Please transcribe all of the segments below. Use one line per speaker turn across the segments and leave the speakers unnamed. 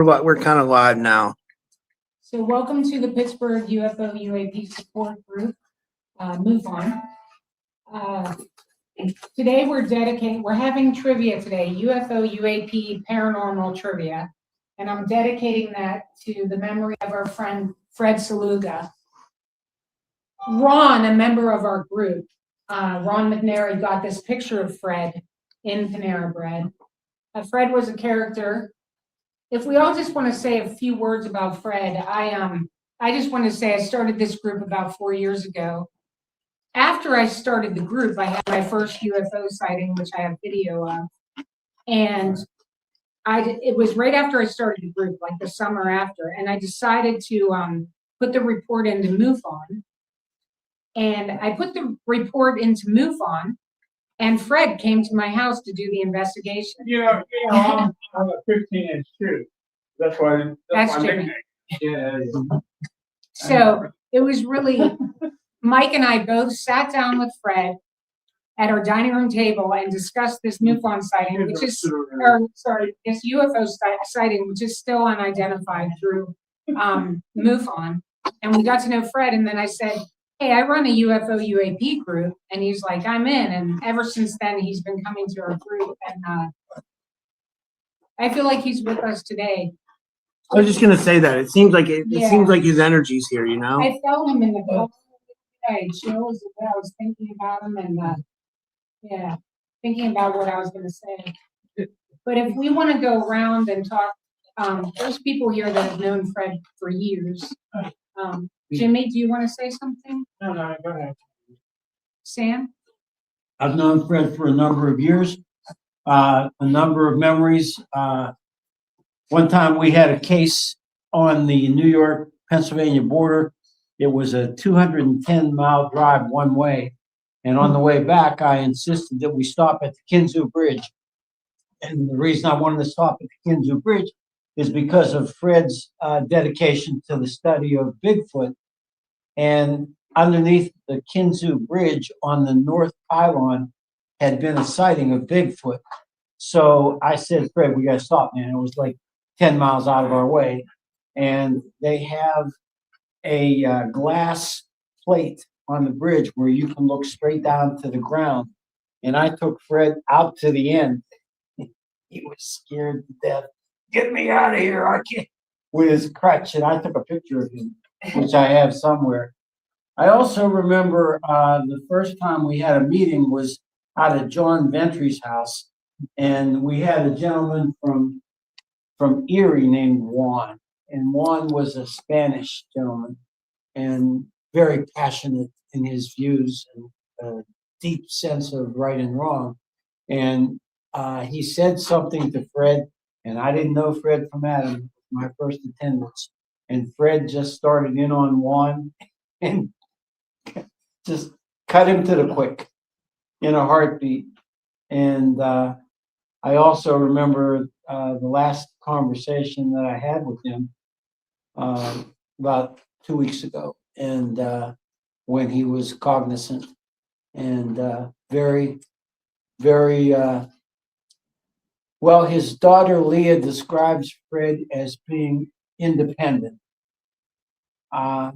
We're kind of live now.
So welcome to the Pittsburgh UFO UAP support group, MUFON. Today we're having trivia today, UFO UAP paranormal trivia. And I'm dedicating that to the memory of our friend Fred Saluga. Ron, a member of our group, Ron McNary, got this picture of Fred in Panera Bread. Fred was a character. If we all just want to say a few words about Fred, I just want to say I started this group about 4 years ago. After I started the group, I had my first UFO sighting, which I have video of. And it was right after I started the group, like the summer after, and I decided to put the report into MUFON. And I put the report into MUFON, and Fred came to my house to do the investigation.
I'm a 15-inch too. That's why.
That's
my
Jimmy.
nickname. Yeah.
So it was really, Mike and I both sat down with Fred at our dining room table and discussed this MUFON sighting, which is, this UFO sighting, which is still unidentified through MUFON. And we got to know Fred, and then I said, hey, I run a UFO UAP group, and he's like, I'm in. And ever since then, he's been coming to our group, and I feel like he's with us today.
I was just gonna say that it seems like it seems like his energy's here, you know.
I felt him in the boat. I chills. I was thinking about him, and thinking about what I was going to say. But if we want to go around and talk, there's people here that have known Fred for years. Jimmy, do you want to say something?
No, go ahead.
Sam?
I've known Fred for a number of years, a number of memories. One time we had a case on the New York-Pennsylvania border. It was a 210-mile drive one way. And on the way back, I insisted that we stop at the Kinzu Bridge. And the reason I wanted to stop at the Kinzu Bridge is because of Fred's dedication to the study of Bigfoot. And underneath the Kinzu Bridge on the North Pylon had been a sighting of Bigfoot. So I said, Fred, we got to stop, man. It was like 10 miles out of our way. And they have a glass plate on the bridge where you can look straight down to the ground. And I took Fred out to the end. He was scared to death. Get me out of here. I can't. With his crutch. And I took a picture of him, which I have somewhere. I also remember the first time we had a meeting was out at John Ventry's house. And we had a gentleman from Erie named Juan. And Juan was a Spanish gentleman and very passionate in his views and a deep sense of right and wrong. And he said something to Fred, and I didn't know Fred from Adam, my first attendance. And Fred just started in on Juan and just cut him to the quick in a heartbeat. And I also remember the last conversation that I had with him about 2 weeks ago, and when he was cognizant and very, very well. His daughter Leah describes Fred as being independent. I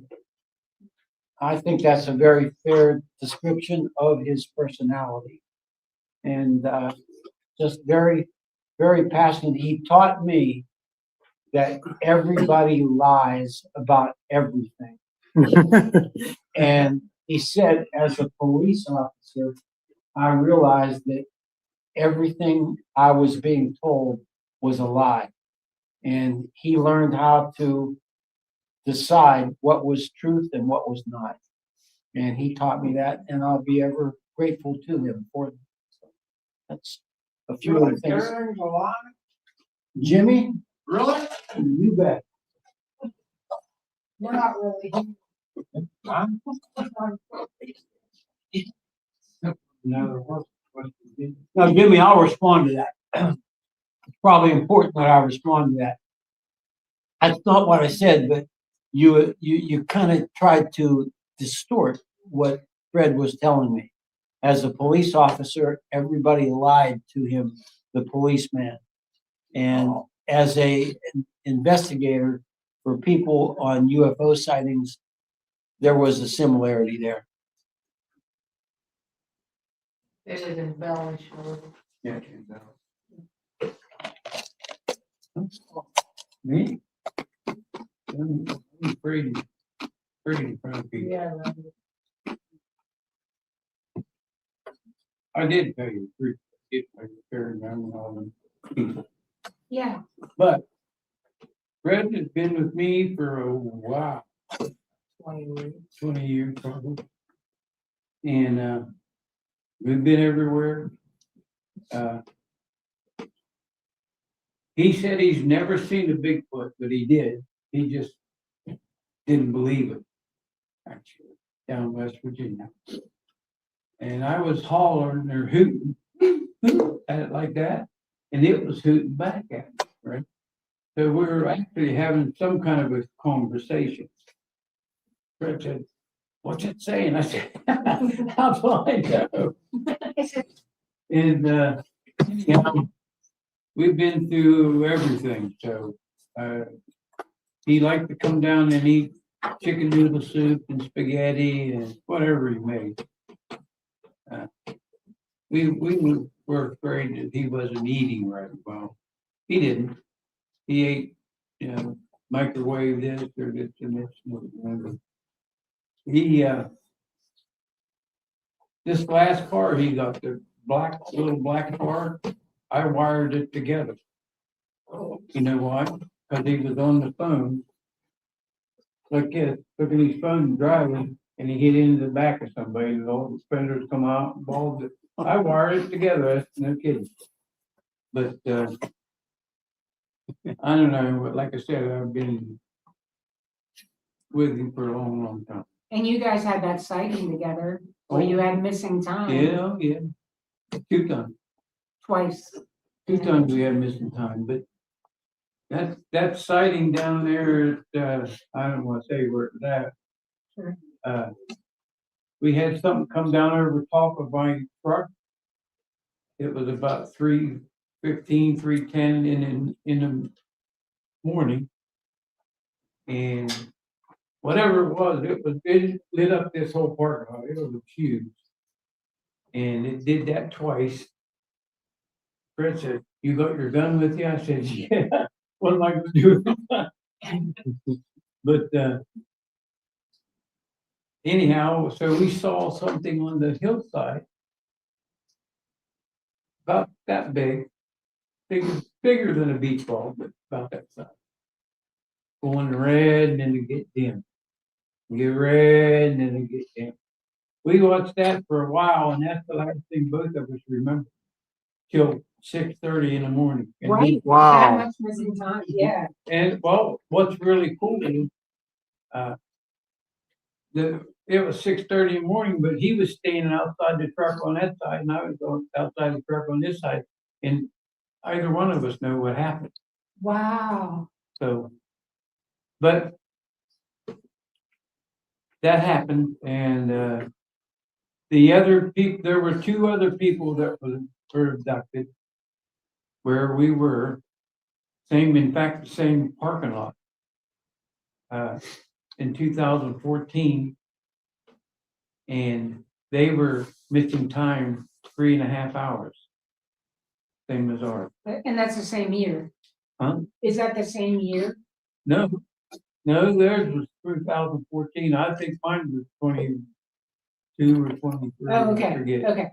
think that's a very fair description of his personality, and just very, very passionate. He taught me that everybody lies about everything. And he said, as a police officer, I realized that everything I was being told was a lie. And he learned how to decide what was truth and what was not. And he taught me that, and I'll be ever grateful to him for that. So that's a few other things.
Everything's a lie?
Jimmy?
Really?
You bet.
We're not really.
Now, Jimmy, I'll respond to that. It's probably important that I respond to that. That's not what I said, but you kind of tried to distort what Fred was telling me. As a police officer, everybody lied to him, the policeman. And as a investigator for people on UFO sightings, there was a similarity there.
It was embellished a little.
Yeah. Me? I'm afraid in front of people.
Yeah, right.
I did tell you, get my fair number all them people.
Yeah,
But Fred has been with me for a while,
20 years.
20 years probably. And we've been everywhere. He said he's never seen a Bigfoot, but he did. He just didn't believe it, actually, down West Virginia. And I was hollering or hooting at it like that, and it was hooting back at me, right? So we were actually having some kind of a conversation. Fred said, "What's it saying?" I said, "How do I know?" And anyhow, we've been through everything. So he liked to come down and eat chicken noodle soup and spaghetti and whatever he made. We were afraid that he wasn't eating right. Well, he didn't. He ate, microwave this or this and this. Whatever. He this last car he got, the little black car, I wired it together. You know why? Because he was on the phone, like this, looking at his phone driving, and he hit into the back of somebody, and all the fenders come out, and balls it. I wired it together, that's no kidding. But I don't know, but like I said, I've been with him for a long, long time.
and you guys had that sighting together where you had missing time.
Yeah. 2 times.
Twice.
2 times we had missing time, but that sighting down there at, I don't want to say where it's at.
Sure.
We had something come down over top of my truck. It was about 3:15, 3:10 in the morning. And whatever it lit up this whole parking lot. It was huge. And it did that twice. Fred said, "You got your gun with you?" I said, "Yeah. What am I going to do with it?" But anyhow, so we saw something on the hillside about that big, bigger than a beach ball, but about that size. Going red and then it get dim. Get red and then it get dim. We watched that for a while, and that's the last thing both of us remember till 6:30 in the morning. And
Right, that
Wow.
much missing time, yeah.
And well, what's really cool is, it was 6:30 in the morning, but he was standing outside the truck on that side, and I was going outside the truck on this side, and either one of us know what happened.
Wow.
So, but that happened, and the other people, there were 2 other people that were abducted where we were, in fact, the same parking lot. In 2014, and they were missing time 3.5 hours, same as ours.
And that's the same year?
Huh?
Is that the same year?
No, theirs was 2014. I think mine was 22 or 23.
Oh,
I
okay,
forget.
okay.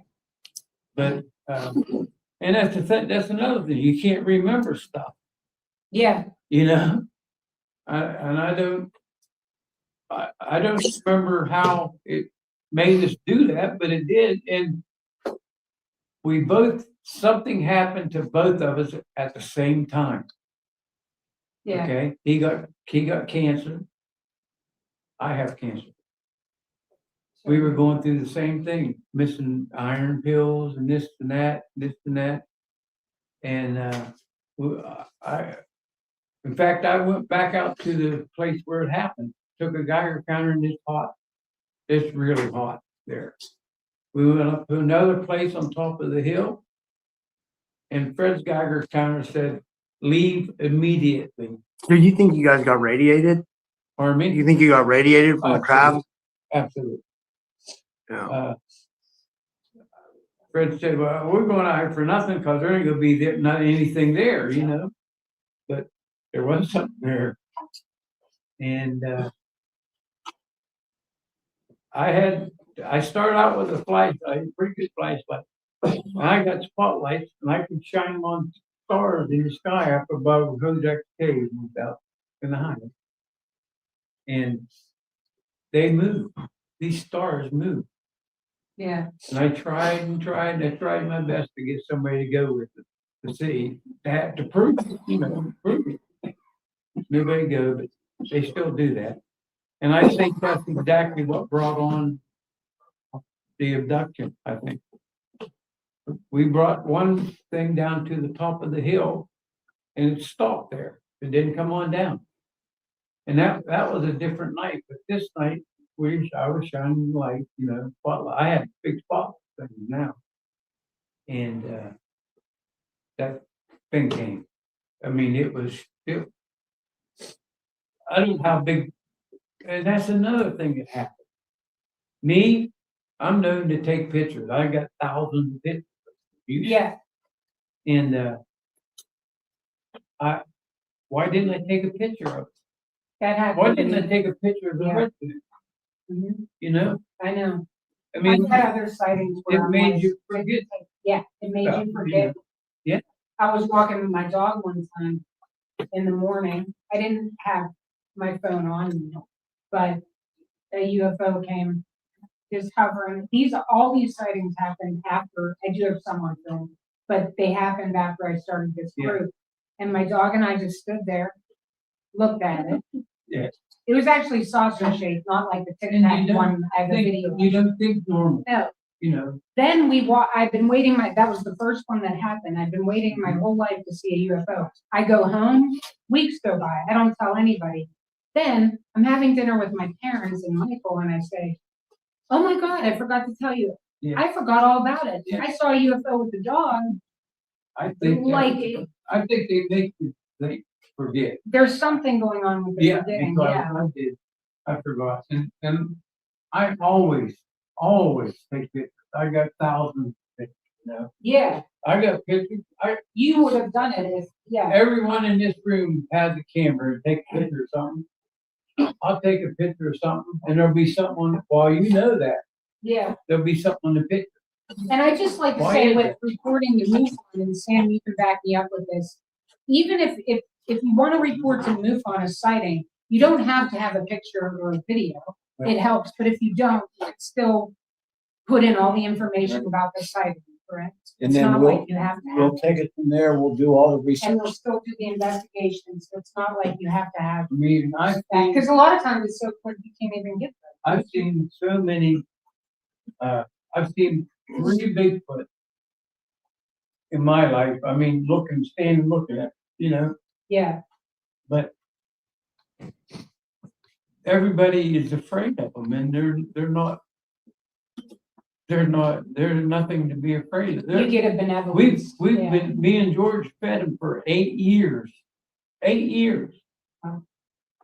But and that's the thing. That's another thing. You can't remember stuff.
Yeah,
I don't remember how it made us do that, but it did, and something happened to both of us at the same time.
yeah.
Okay, he got cancer. I have cancer. We were going through the same thing, missing iron pills and this and that, and in fact, I went back out to the place where it happened. Took a Geiger counter, and it's really hot there. We went up to another place on top of the hill, and Fred's Geiger counter said, "Leave immediately."
Do you think you guys got radiated?
Pardon
Do
me?
you think you got radiated from the craft?
Absolutely.
Yeah.
Fred said, well, we're going out here for nothing because there ain't gonna be there, not anything there, you know? But there was something there. And, I started out with a flashlight, a pretty good flashlight. And I got spotlights and I could shine them on stars in the sky up above Hojak Cave and out in the highway. And they moved. These stars moved.
Yeah,
And I tried and tried, and I tried my best to get somebody to go with it, to see, to prove it, you know, prove it. Nobody go, but they still do that. And I think that's exactly what brought on the abduction, I think. We brought one thing down to the top of the hill and it stopped there. It didn't come on down. And that was a different night, but this night, I was shining the light, you know, spotlight. I had big spotlight things now. And that thing came. I mean, it was still, I don't know how big, and that's another thing that happened. Me, I'm known to take pictures. I got thousands of pictures.
yeah,
And why didn't I take a picture of it?
that happened.
Why
to
didn't I
me.
take a picture of the
Yeah.
resident?
Mhm.
You know,
I know.
I
I
mean,
had other sightings where
it
I'm
made
like,
you forget.
yeah, it made
about,
you forget.
Yeah.
I was walking with my dog one time in the morning. I didn't have my phone on me, but a UFO came just hovering. All these sightings happened after, I do have some on film, but they happened after I started this
Yeah.
group. And my dog and I just stood there, looked at it.
Yeah.
It was actually saucer shaped, not like the Tic
And
Tac
you don't
one I have a video.
You don't think normal,
No.
you know.
Then I've been waiting, that was the first one that happened. I've been waiting my whole life to see a UFO. I go home, weeks go by, I don't tell anybody. Then I'm having dinner with my parents and Michael and I say, oh my God, I forgot to tell you.
Yeah.
I forgot all about it.
Yeah.
I saw a UFO with the dog.
I think
Like
they make you forget.
there's something going on with the
Yeah,
forgetting,
because
yeah.
I forgot. And I always take pictures. I got thousands of pictures, you know.
Yeah,
I got pictures.
you would have done it if, yeah.
Everyone in this room has a camera and take a picture of something. I'll take a picture of something and there'll be something on it. Well, you know that.
Yeah.
There'll be something on the picture.
And I just like to
Why
say
is
with
it?
reporting to MUFON, and Sam, you can back me up with this. Even if you want to report to MUFON a sighting, you don't have to have a picture or a video. It helps, but if you don't, you can still put in all the information about the sighting, correct?
And
It's
then
not like you have to have,
we'll take it from there, we'll do all the
and
research.
we'll still do the investigations. So it's not like you have to have
I mean,
that, because a lot of times it's so quick you can't even get that.
I've seen so many, I've seen 3 Bigfoot in my life. I mean, standing looking at, you know,
Yeah,
but everybody is afraid of them and they're nothing to be afraid of.
you get a benevolence.
We've
Yeah.
been, me and George fed them for 8 years. 8 years.
Wow.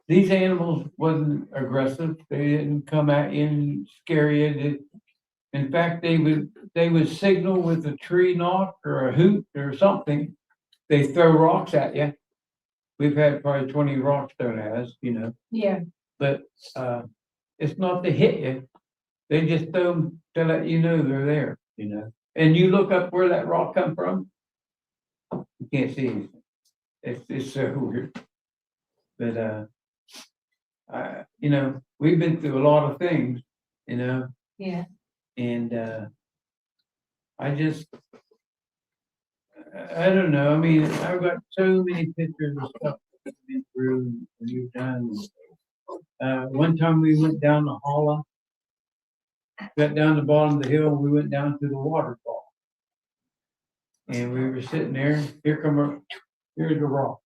These animals wasn't aggressive. They didn't come at you and scare you. In fact, they would signal with a tree knock or a hoot or something. They throw rocks at you. We've had probably 20 rocks thrown at us, you know.
Yeah,
But it's not to hit you. They just throw them to let you know they're there, you know. And you look up where that rock come from, you can't see anything. It's so weird. But you know, we've been through a lot of things, you know,
yeah.
and I don't know. I mean, I've got so many pictures of stuff that I've been through and you've done. One time we went down the hollow, got down the bottom of the hill, and we went down to the waterfall. And we were sitting there, here's the rock.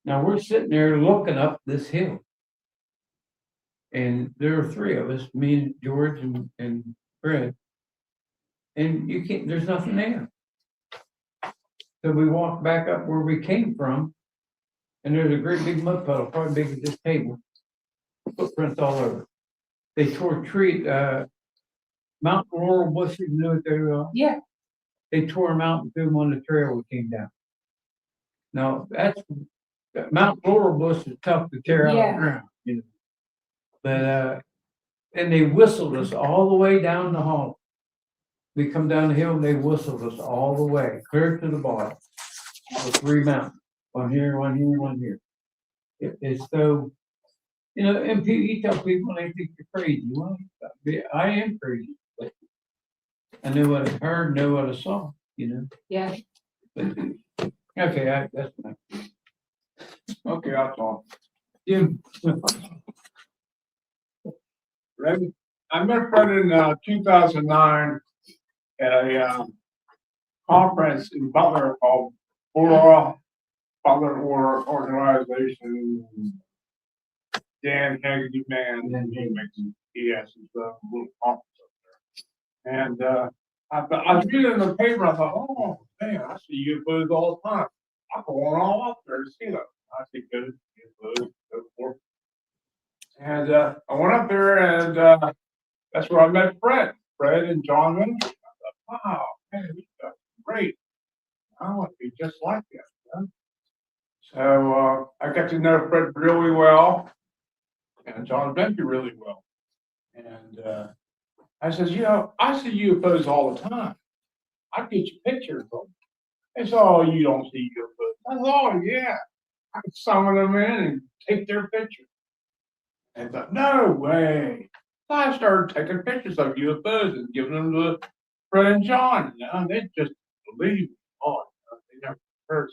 Now we're sitting there looking up this hill. And there are 3 of us, me and George and Fred. And there's nothing there. So we walked back up where we came from. And there's a great big mud puddle, probably big as this table. Footprints all over. They tore Mount Laurel bushes, you know what they're,
Yeah,
they tore them out and threw them on the trail we came down. Now, Mount Laurel bush is tough to tear out of
Yeah.
the ground, you know. But, and they whistled us all the way down the hall. We come down the hill and they whistled us all the way, clear to the bottom. The 3 mountains, one here, one here, one here. It's so, you know, and you tell people they think you're crazy. Well, I am crazy, but I know what I heard, know what I saw, you know.
yeah.
But, okay, that's my.
Okay, I'll talk.
Jim.
Ready? I met Fred in 2009 at a conference in Butler called Butler Organization. Dan Haggerty Man, and he has his little conference up there. And I was reading in the paper, I thought, oh man, I see UFOs all the time. I'm going all up there to see them. I see good UFOs, so forth. And I went up there, and that's where I met Fred and John Winter. I thought, wow, man, these guys are great. I want to be just like that. You know? So I got to know Fred really well, and John Winter really well. And I says, you know, I see UFOs all the time. I get you pictures of them. They said, oh, you don't see UFOs. I said, oh, yeah. I could summon them in and take their pictures. And I thought, no way. So I started taking pictures of UFOs and giving them to Fred and John. You know, and they just believe me. Oh, they never heard.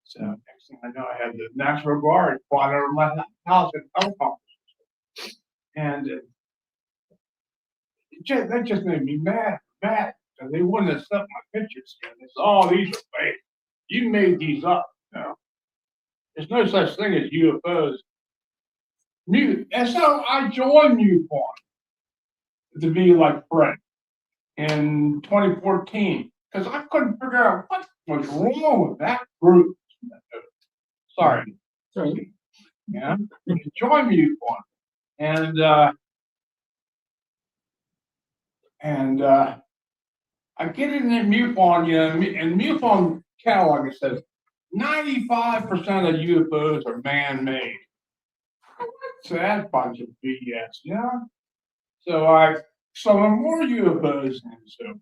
So next thing I know, I had the National Guard flying over my house in helicopters. And that just made me mad. Because they wouldn't accept my pictures. And they said, oh, these are fake. You made these up. No. There's no such thing as UFOs. And so I joined MUFON to be like Fred in 2014 because I couldn't figure out what was wrong with that group. Sorry. Yeah. I joined MUFON and I get in there MUFON, you know, and MUFON catalog it says 95% of UFOs are man-made. So that's a bunch of BS, yeah. So I saw more UFOs and so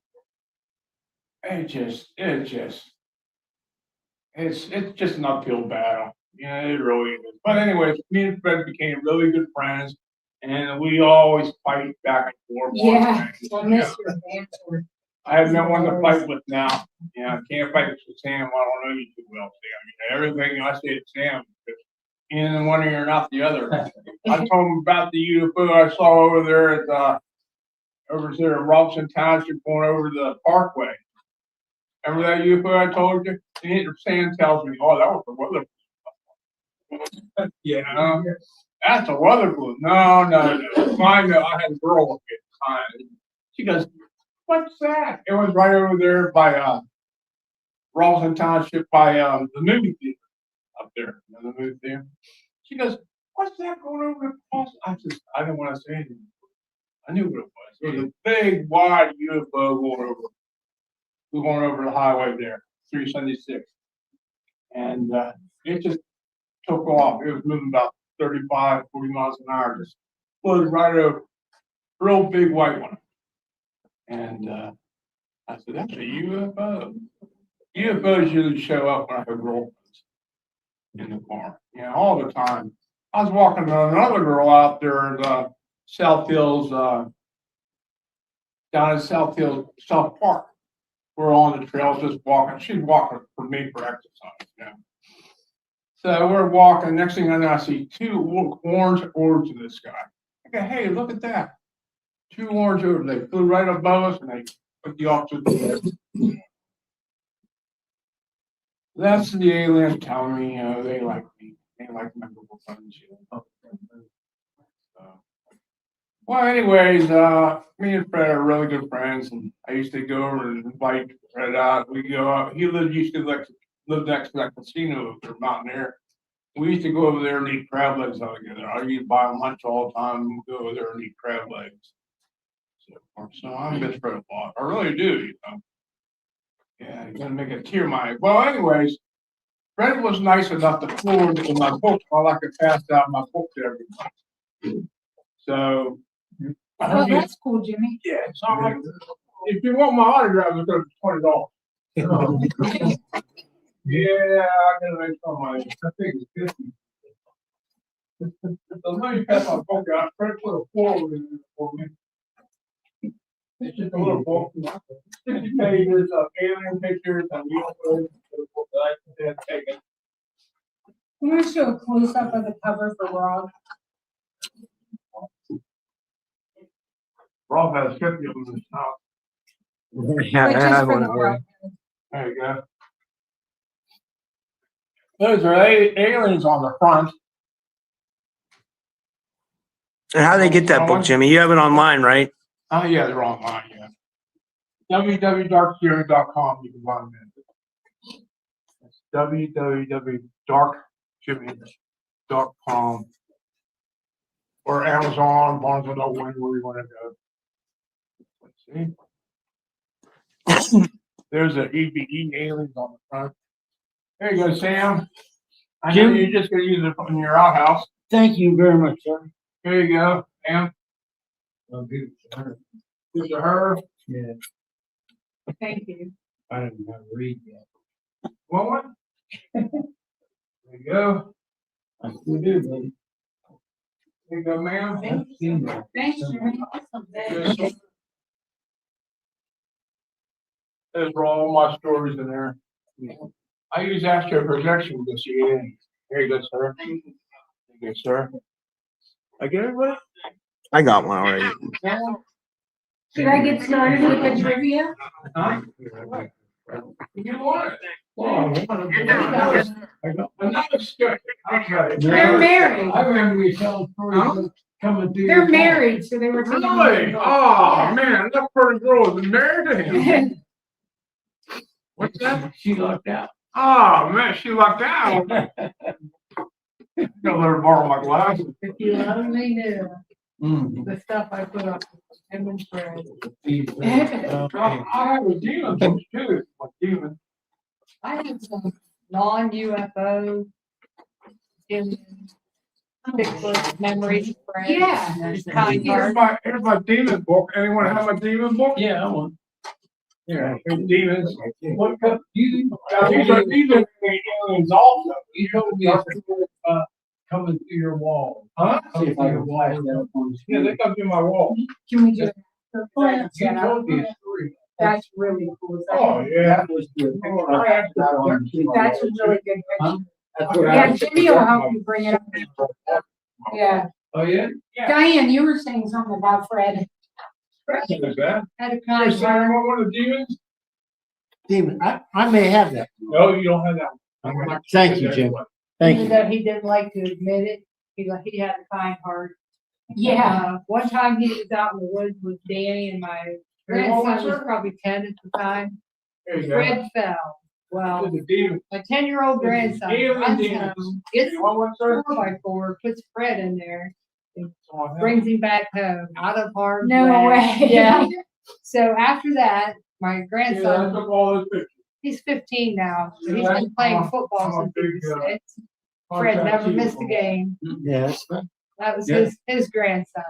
it's just an uphill battle. Yeah, it really is. But anyways, me and Fred became really good friends, and we always fight back and forth.
Yeah, I miss your banter.
I have no one to fight with now. Yeah, I can't fight with Sam. I don't know you too well, Sam. Everything I say to Sam is in one ear and out the other. I told him about the UFO I saw over there at Robinson Township going over the Parkway. Remember that UFO I told you? And Sam tells me, oh, that was the weather balloon. Yeah, that's a weather balloon. No. I know. I had a girl with me at the time. She goes, what's that? It was right over there by Robinson Township by the movie theater up there. You know, the movie theater. She goes, what's that going over the cross? I didn't want to say anything. I knew what it was. It was a big, wide UFO going over the highway there, 376. And it just took off. It was moving about 35, 40 miles an hour, just floated right over. Real big white one. And I said, that's a UFO. UFOs usually show up when I have girlfriends in the car. You know, all the time. I was walking with another girl out there in the South Hills, down in South Hills, South Park. We're on the trails just walking. She's walking for me for exercise. You know? So we're walking. Next thing I know, I see 2 orange orbs in the sky. I go, hey, look at that. 2 orange orbs. They flew right above us and they put the opposite direction. That's the aliens telling me, you know, they like me. They like memorable friends. You know? Well, anyways, me and Fred are really good friends, and I used to go over and invite Fred out. We go out. He used to live lived next to that casino up there, Mountaineer. We used to go over there and eat crab legs all together. I used to buy them lunch all the time, go over there and eat crab legs. So I miss Fred a lot. I really do, you know. Yeah, you're gonna make a tear in my eye. Well, anyways, Fred was nice enough to forward in my book. I could pass out my book to everybody. So. I
Well,
heard you-
that's cool, Jimmy.
Yeah, it's not like, if you want my autograph, it's gonna be $20. Yeah, I'm gonna make some money. I think it's 50. So let me pass my book out. Fred put a forward in it for me. It's just a little book, 60 pages of alien pictures and UFOs that I had taken.
I'm gonna show a close-up of the cover for Rob.
Rob has 50 of them in his house.
Yeah,
But
I
just
have
for
one
the
already.
front.
There you go. Those are aliens on the front.
And how they get that book, Jimmy? You have it online, right?
Oh, yeah, they're online, yeah. www.darktheory.com, you can find them. It's www.darkjimmy.com or Amazon, Barnes and Noble, anywhere you want to go. Let's see. There's the EBE aliens on the front. There you go, Sam. I know
Jim?
you're just gonna use it in your outhouse.
Thank you very much, sir.
There you go, Sam. Here's a her.
Yeah,
Thank you.
I don't know how to read yet.
Want one? There you go.
I still do, buddy.
There you go, ma'am.
I've seen that.
Thanks, Jimmy.
Those are all my stories in there. I use astro projection to see it. There you go, sir. There you go, sir. I get everybody?
I got one already.
Should I get started with the trivia?
Huh? You want it? Well, I want it. Another stick. Okay.
They're married.
I remember you telling stories coming through.
They're married, so they were taking.
Really? Oh, man, that pretty girl is married to him. What's that?
She lucked out.
Oh, man, she lucked out. Gotta let her borrow my glasses.
If you only knew
Mm.
the stuff I put up with him and Fred.
I have a demon book too. My demon.
I have some non-UFO Bigfoot memories, Fred.
Yeah.
There's kind
Here's my demon book. Anyone have my demon book?
Yeah, I want.
Yeah, here's demons.
What cup you?
Now, these are aliens also.
You told me coming through your wall.
Huh?
See if I can flash that up on the
Yeah,
screen.
they come through my wall.
Can we do?
You told me a story.
That's really cool.
Oh, yeah.
That was the.
That's a really good
Huh?
picture.
That's what I
Yeah,
was.
Jimmy will help you bring it up. Yeah.
Oh, yeah?
Diane, you were saying something about Fred.
Is that?
Had a
You
kind
seen
heart.
one of the demons?
Demon, I may have that.
No, you don't have that one.
Thank you, Jim. Thank
Even
you.
though he didn't like to admit it, he had a kind heart.
Yeah.
One time he was out in the woods with Danny and my grandson was probably 10 at the time.
There you go.
Fred fell. Well,
This is a demon.
my 10-year-old grandson
Alien
runs
demons.
home, gets
You want one, sir?
4x4, puts Fred in there,
Oh, hell.
brings him back home, out of harm's
No way.
Yeah. So after that, my
Yeah, I
grandson,
took all those pictures.
he's 15 now, so he's
Yeah,
been playing
I'm a
football since he
big,
was 6. Fred
Contact
never
you.
missed a game.
Yes,
That was
Yeah.
his grandson.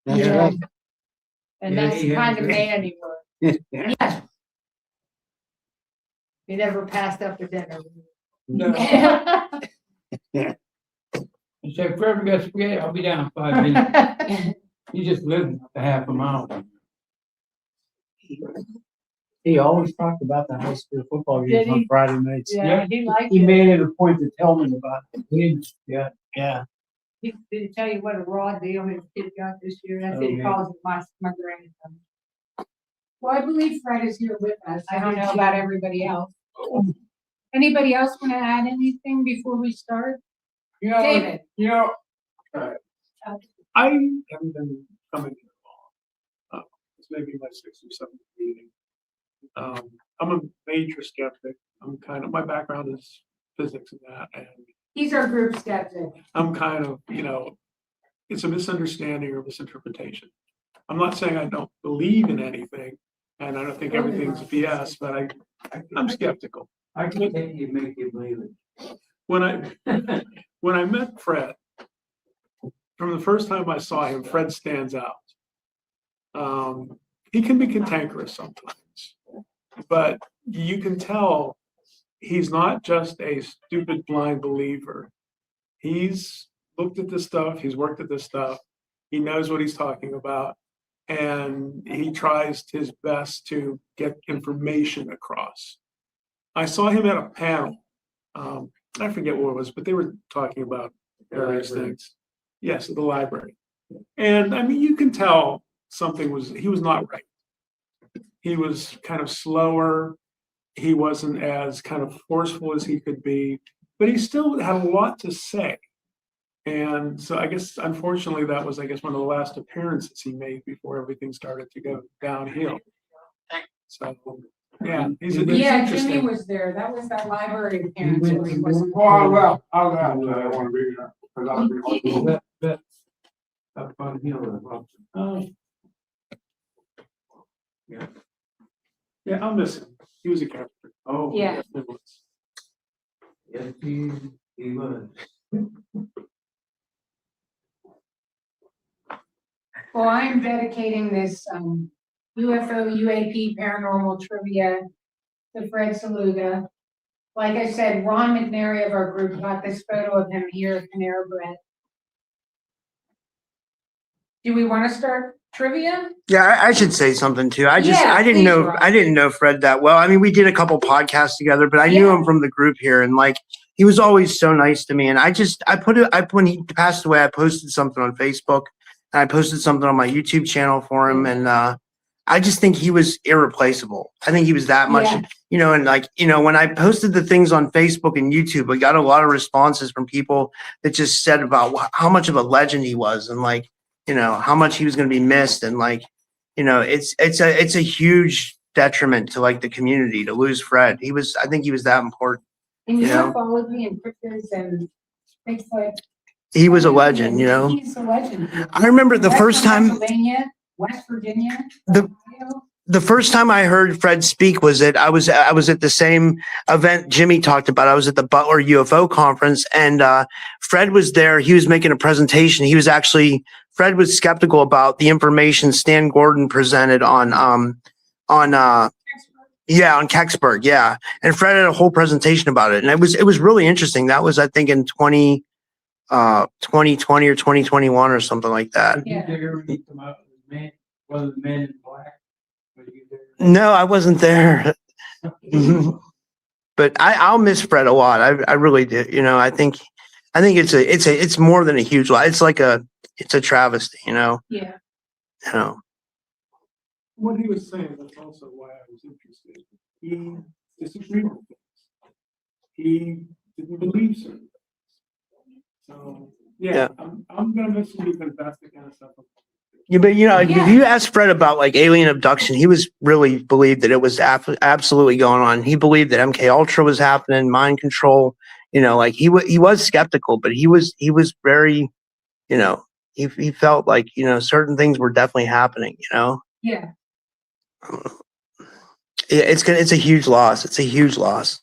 that's
Yeah.
right.
And
Yeah,
that's
he
the
had
kind of
a
man he was.
Yeah.
He never passed up a dinner.
No. He said, Fred, we got spaghetti. I'll be down in 5 minutes. He just lived a half a mile.
He always talked about the high school football
Did
games on
he?
Friday nights.
Yeah, he liked
He
it.
made it a point to tell me about it.
Yeah.
Yeah.
Did he tell you what a raw deal his kid got this year? That's
Oh,
what he
yeah.
calls it, my grandson.
Well, I believe Fred is here with us. I don't
do
know
too.
about everybody else. Anybody else want to add anything before we start?
You know,
David?
you know, I haven't been coming here long. It's maybe my 6th or 7th meeting. I'm a major skeptic.
my background is physics and that, and
He's our group skeptic.
I'm kind of, it's a misunderstanding or misinterpretation. I'm not saying I don't believe in anything, and I don't think everything's BS, but I'm skeptical.
I can make you believe it.
When I met Fred, from the first time I saw him, Fred stands out. He can be cantankerous sometimes, but you can tell he's not just a stupid blind believer. He's looked at this stuff, he's worked at this stuff, he knows what he's talking about, and he tries his best to get information across. I saw him at a panel. I forget what it was, but they were talking about various things. Yes, at the library. And I mean, you can tell he was not right. He was kind of slower. He wasn't as kind of forceful as he could be, but he still had a lot to say. And so I guess, unfortunately, that was, one of the last appearances he made before everything started to go downhill. So, yeah, he's
Yeah,
interesting.
Jimmy was there. That was that library appearance where he was.
Well, I want to be there. 'Cause I'll be-
That up on the hill.
Yeah, I'll miss him. He was a character.
Oh.
Yeah.
Yes, he was.
Well, I am dedicating this UFO UAP paranormal trivia to Fred Saluga. Like I said, Ron McNary of our group got this photo of him here at Panera Bread. Do we want to start trivia?
Yeah, I should say something too. I
Yeah,
didn't
please,
know,
Rob.
I didn't know Fred that well. I mean, we did a couple podcasts together, but I knew
Yeah.
him from the group here, and like, he was always so nice to me. And when he passed away, I posted something on Facebook, and I posted something on my YouTube channel for him. And, I just think he was irreplaceable. I think he was that much,
Yeah.
and when I posted the things on Facebook and YouTube, I got a lot of responses from people that just said about how much of a legend he was, and how much he was going to be missed. And it's a huge detriment to the community to lose Fred. I think he was that important.
And you
Yeah.
have followed me in cryptids and Bigfoot.
He was a legend,
He's a legend.
I remember the first
Western
time,
Pennsylvania, West Virginia.
The-
Ohio.
the first time I heard Fred speak was I was at the same event Jimmy talked about. I was at the Butler UFO conference, and Fred was there. He was making a presentation. Fred was skeptical about the information Stan Gordon presented on Kecksburg. Yeah. And Fred had a whole presentation about it. And it was really interesting. That was, I think, in 2020 or 2021 or something like that.
Yeah.
Did you ever come out with the man in black? Were you there?
No, I wasn't there. But I'll miss Fred a lot. I really do. I think it's more than a huge lot. It's a travesty,
Yeah.
What he was saying, that's also why I was interested. He disagreed with things. He didn't believe certain things. So,
Yeah.
I'm gonna miss him because that's the kind of stuff.
Yeah, but if you ask Fred about alien abduction, he was really believed that it was absolutely going on. He believed that MK Ultra was happening, mind control. He was skeptical, but he was very, he felt like certain things were definitely happening.
Yeah.
It's a huge loss. It's a huge loss.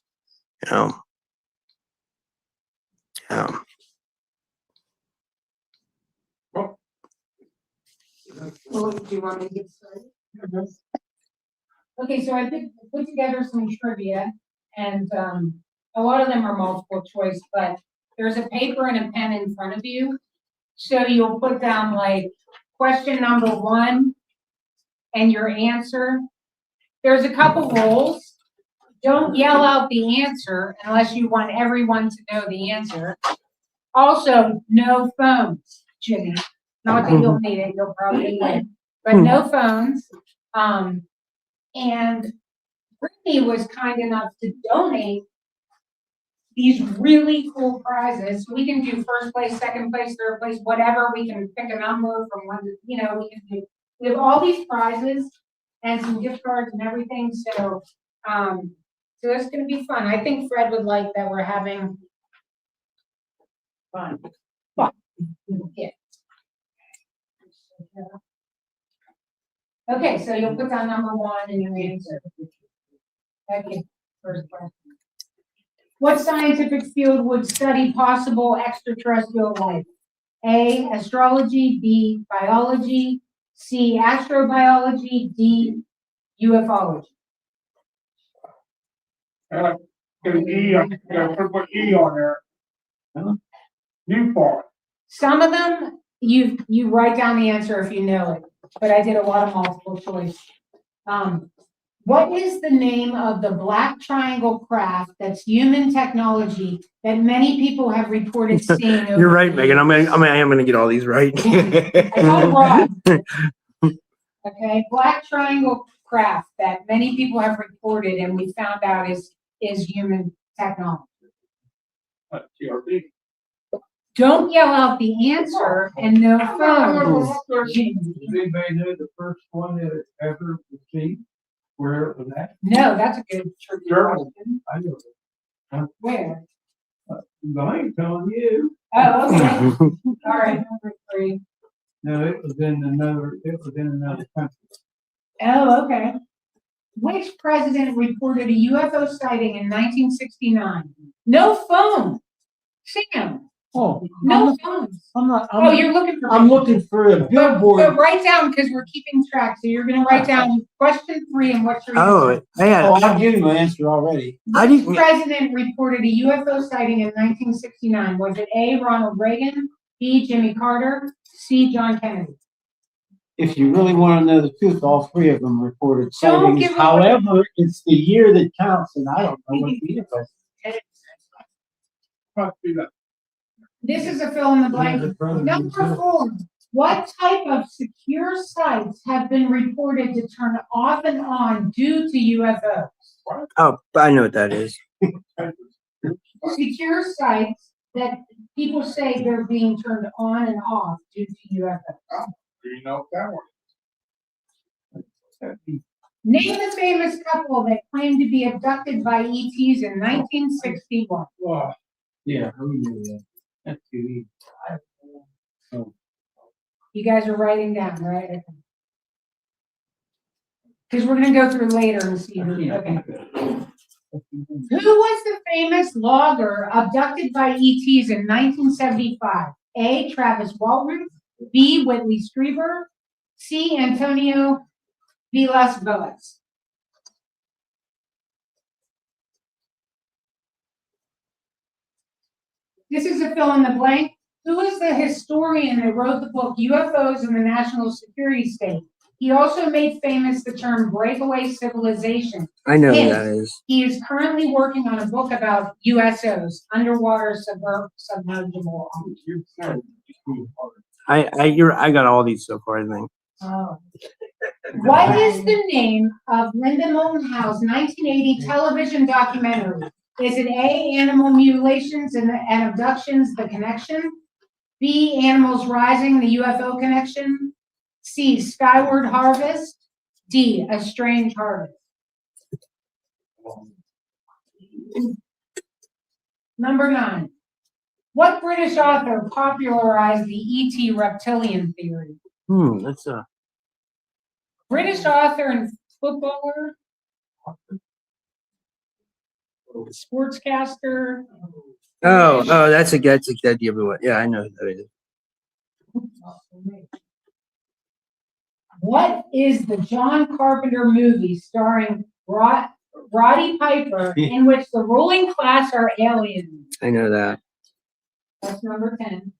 Well, do you want me to get started? Okay, so I put together some trivia, and a lot of them are multiple choice, but there's a paper and a pen in front of you. So you'll put down question number 1 and your answer. There's a couple rules. Don't yell out the answer unless you want everyone to know the answer. Also, no phones, Jimmy. Not that you'll need it, you'll probably need it, but no phones. And Brittany was kind enough to donate these really cool prizes. We can do first place, second place, third place, whatever. We can pick a number from one to, we have all these prizes and some gift cards and everything. So, So it's gonna be fun. I think Fred would like that we're having fun. Fun. Yeah. Okay, so you'll put down number 1 in your answer. Okay, first question. What scientific field would study possible extraterrestrial life? A, astrology, B, biology, C, astrobiology, D, ufology.
Put E on, put E on there. UFO.
Some of them, you write down the answer if you know it, but I did a lot of multiple choice. What is the name of the black triangle craft that's human technology that many people have reported seeing?
You're right, Megan. I am gonna get all these right.
I told Rob. Okay, black triangle craft that many people have reported and we found out is human technology.
TRB.
Don't yell out the answer and no phones.
Does anybody know the first one that ever was seen? Where it was at?
No, that's a good trivia question.
I know it.
Where?
I ain't telling you.
Oh, okay. All right, number 3.
No, it was in another country.
Oh, okay. Which president reported a UFO sighting in 1969? No phone. Sam,
Oh,
no phones. Oh,
I'm
you're looking for.
I'm looking for a
But
billboard.
write down, because we're keeping track, so you're gonna write down question 3 and what's your
Oh,
answer.
yeah.
Oh, I'll give you my answer already.
I
Which
didn't.
president reported a UFO sighting in 1969? Was it A, Ronald Reagan, B, Jimmy Carter, C, John Kennedy?
If you really want to know the truth, all 3 of them reported
Don't
sightings.
give away-
However, it's the year that counts, and I don't know what the year was.
This is a fill in the blank. Number 4, what type of secure sites have been reported to turn off and on due to UFOs?
Oh, I know what that is.
Secure sites that people say they're being turned on and off due to UFOs.
Do you know that one?
Name the famous couple that claimed to be abducted by ETs in 1961.
Oh, yeah, who knew that? That's too easy.
You guys are writing down, right? Because we're gonna go through later and see. Okay. Who was the famous logger abducted by ETs in 1975? A, Travis Walton, B, Whitley Strieber, C, Antonio Vilas Boas. This is a fill in the blank. Who is the historian that wrote the book UFOs and the National Security State? He also made famous the term breakaway civilization.
I know who
Hint,
that is.
He is currently working on a book about USOs, underwater submersible.
I got all these so far, I think.
Oh. What is the name of Linda Moulton Howe's 1980 television documentary? Is it A, Animal Mutilations and Abductions, The Connection? B, Animals Rising, The UFO Connection? C, Skyward Harvest? D, A Strange Harvest? Number 9. What British author popularized the ET reptilian theory?
That's a.
British author and footballer, sportscaster.
Oh, that's a good giveaway. Yeah, I know who that is.
What is the John Carpenter movie starring Roddy Piper in which the ruling class are aliens?
I know that.
That's number 10.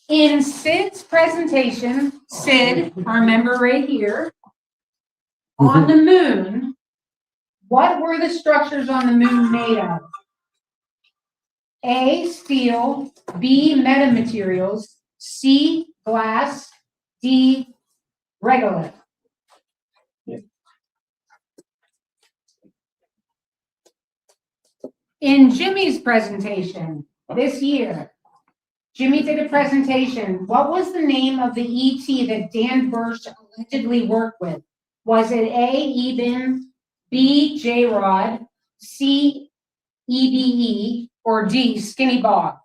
In Sid's presentation, Sid, our member right here, on the moon, what were the structures on the moon made of? A, steel, B, metamaterials, C, glass, D, regolith. In Jimmy's presentation this year, Jimmy did a presentation. What was the name of the ET that Dan Bursch allegedly worked with? Was it A, Eben, B, J-Rod, C, EBE, or D, Skinny Bob?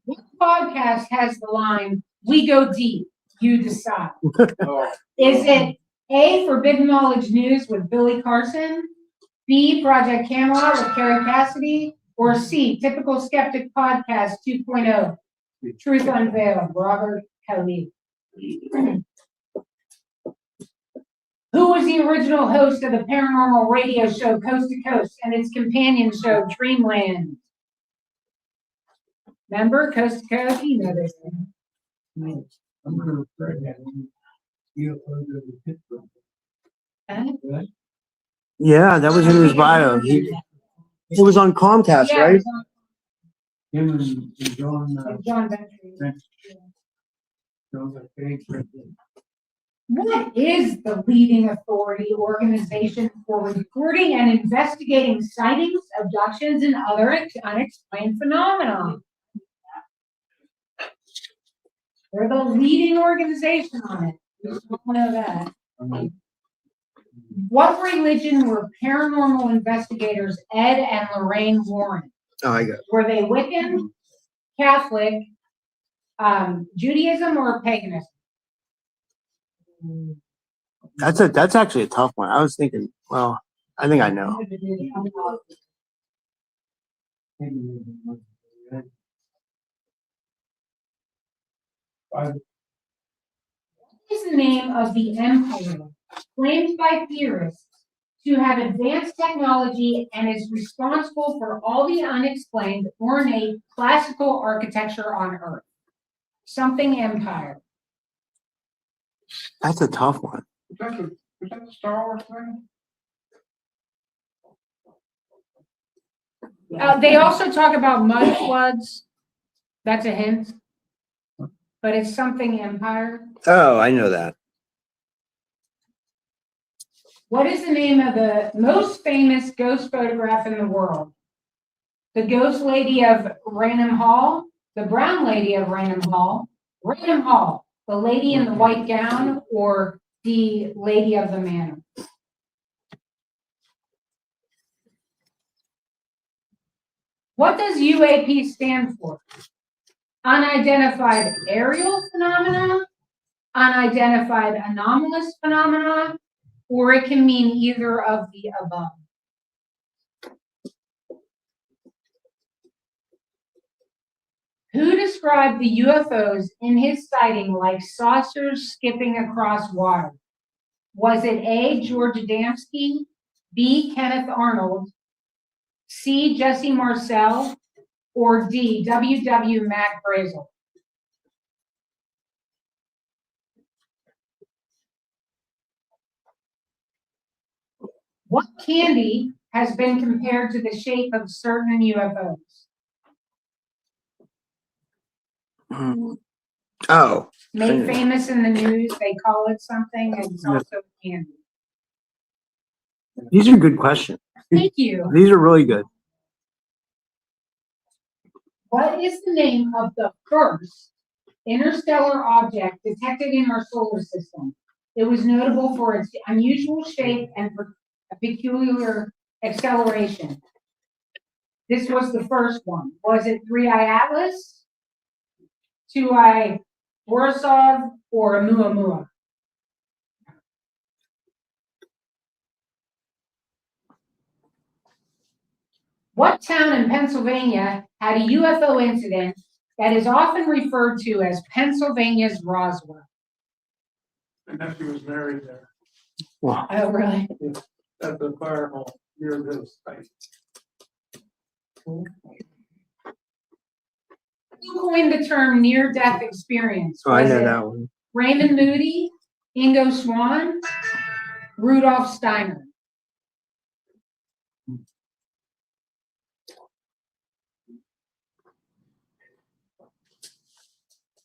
What podcast has the line, "We go deep, you decide"? Is it A, Forbidden Knowledge News with Billy Carson, B, Project Camelot with Carrie Cassidy, or C, Typical Skeptic Podcast 2.0, Truth Unveiled, Robert Kelly? Who was the original host of the paranormal radio show Coast to Coast and its companion show Dreamland? Remember Coast to Coast? You know this.
I'm gonna Fred had UFOs over Pittsburgh.
Huh?
Right?
Yeah, that was in his bio. It was on Comcast,
Yeah,
right?
it was
Him and John,
on John Ventry.
John's a big.
What is the leading authority organization for reporting and investigating sightings, abductions, and other unexplained phenomena? They're the leading organization on it. You just don't know that. What religion were paranormal investigators Ed and Lorraine Warren?
Oh, I got it.
Were they Wiccan, Catholic, Judaism, or paganism?
That's actually a tough one. I was thinking, well, I think I know.
What is the name of the empire claimed by theorists to have advanced technology and is responsible for all the unexplained, ornate, classical architecture on Earth? Something empire.
That's a tough one.
Is that the Star Wars thing?
They also talk about mud floods. That's a hint. But it's something empire.
Oh, I know that.
What is the name of the most famous ghost photograph in the world? The Ghost Lady of Raynham Hall, the Brown Lady of Raynham Hall, the Lady in the White Gown, or the Lady of the Manor? What does UAP stand for? Unidentified aerial phenomena, unidentified anomalous phenomena, or it can mean either of the above. Who described the UFOs in his sighting like saucers skipping across water? Was it A, George Adamski, B, Kenneth Arnold, C, Jesse Marcel, or D, W. Mac Brazel? What candy has been compared to the shape of certain UFOs?
Oh,
Made famous in the news, they call it something, and it's also candy.
these are good questions.
Thank you.
These are really good.
What is the name of the first interstellar object detected in our solar system? It was notable for its unusual shape and for a peculiar acceleration. This was the first one. Was it 3I Atlas, 2I Borisov, or Oumuamua? What town in Pennsylvania had a UFO incident that is often referred to as Pennsylvania's Roswell?
My nephew was married there.
Wow.
Oh, really?
At the fire hall near this site.
Who coined the term near-death experience?
Oh, I
Was
know
it
that one.
Raymond Moody, Ingo Swann, Rudolf Steiner?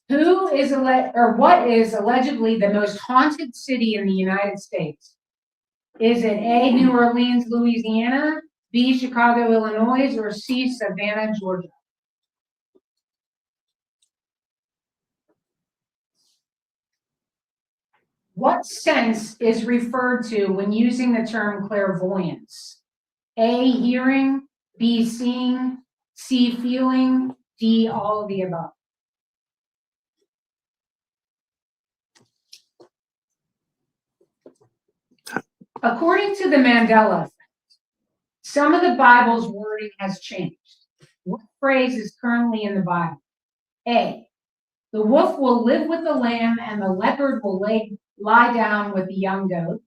Who is what is allegedly the most haunted city in the United States? Is it A, New Orleans, Louisiana, B, Chicago, Illinois, or C, Savannah, Georgia? What sense is referred to when using the term clairvoyance? A, hearing, B, seeing, C, feeling, D, all of the above. According to the Mandela effect, some of the Bible's wording has changed. What phrase is currently in the Bible? A, the wolf will live with the lamb and the leopard will lie down with the young goat.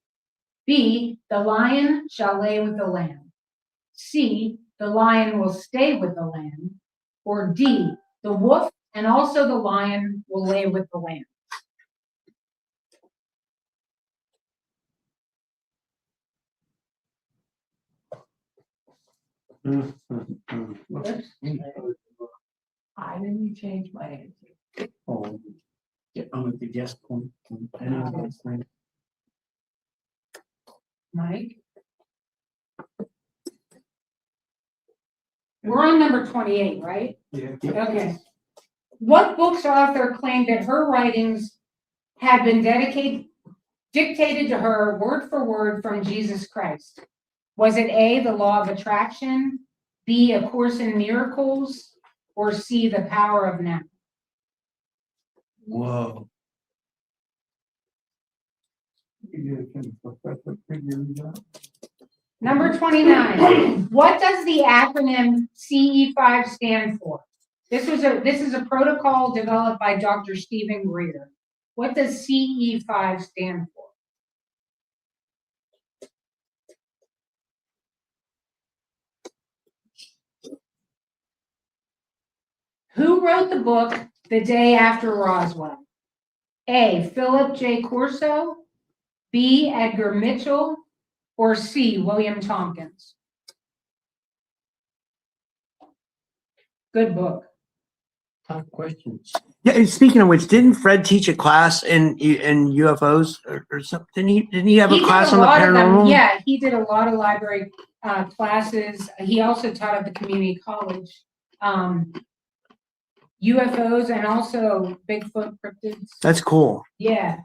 B, the lion shall lay with the lamb. C, the lion will stay with the lamb. Or D, the wolf and also the lion will lay with the lamb. I didn't change my answer.
Oh, yeah, I'm at the guest point.
Mike? We're on number 28, right?
Yeah.
Okay. What book's author claimed that her writings had been dictated to her word for word from Jesus Christ? Was it A, the law of attraction, B, A Course in Miracles, or C, the power of now?
Whoa.
Number 29. What does the acronym CE5 stand for? This is a protocol developed by Dr. Stephen Greer. What does CE5 stand for? Who wrote the book The Day After Roswell? A, Philip J. Corso, B, Edgar Mitchell, or C, William Tompkins? Good book.
Tough questions.
Yeah, and speaking of which, didn't Fred teach a class in UFOs or something? Didn't he have a
He did
class
a
on the
lot of them.
paranormal?
Yeah, he did a lot of library classes. He also taught at the community college. UFOs and also Bigfoot cryptids.
That's cool.
Yeah.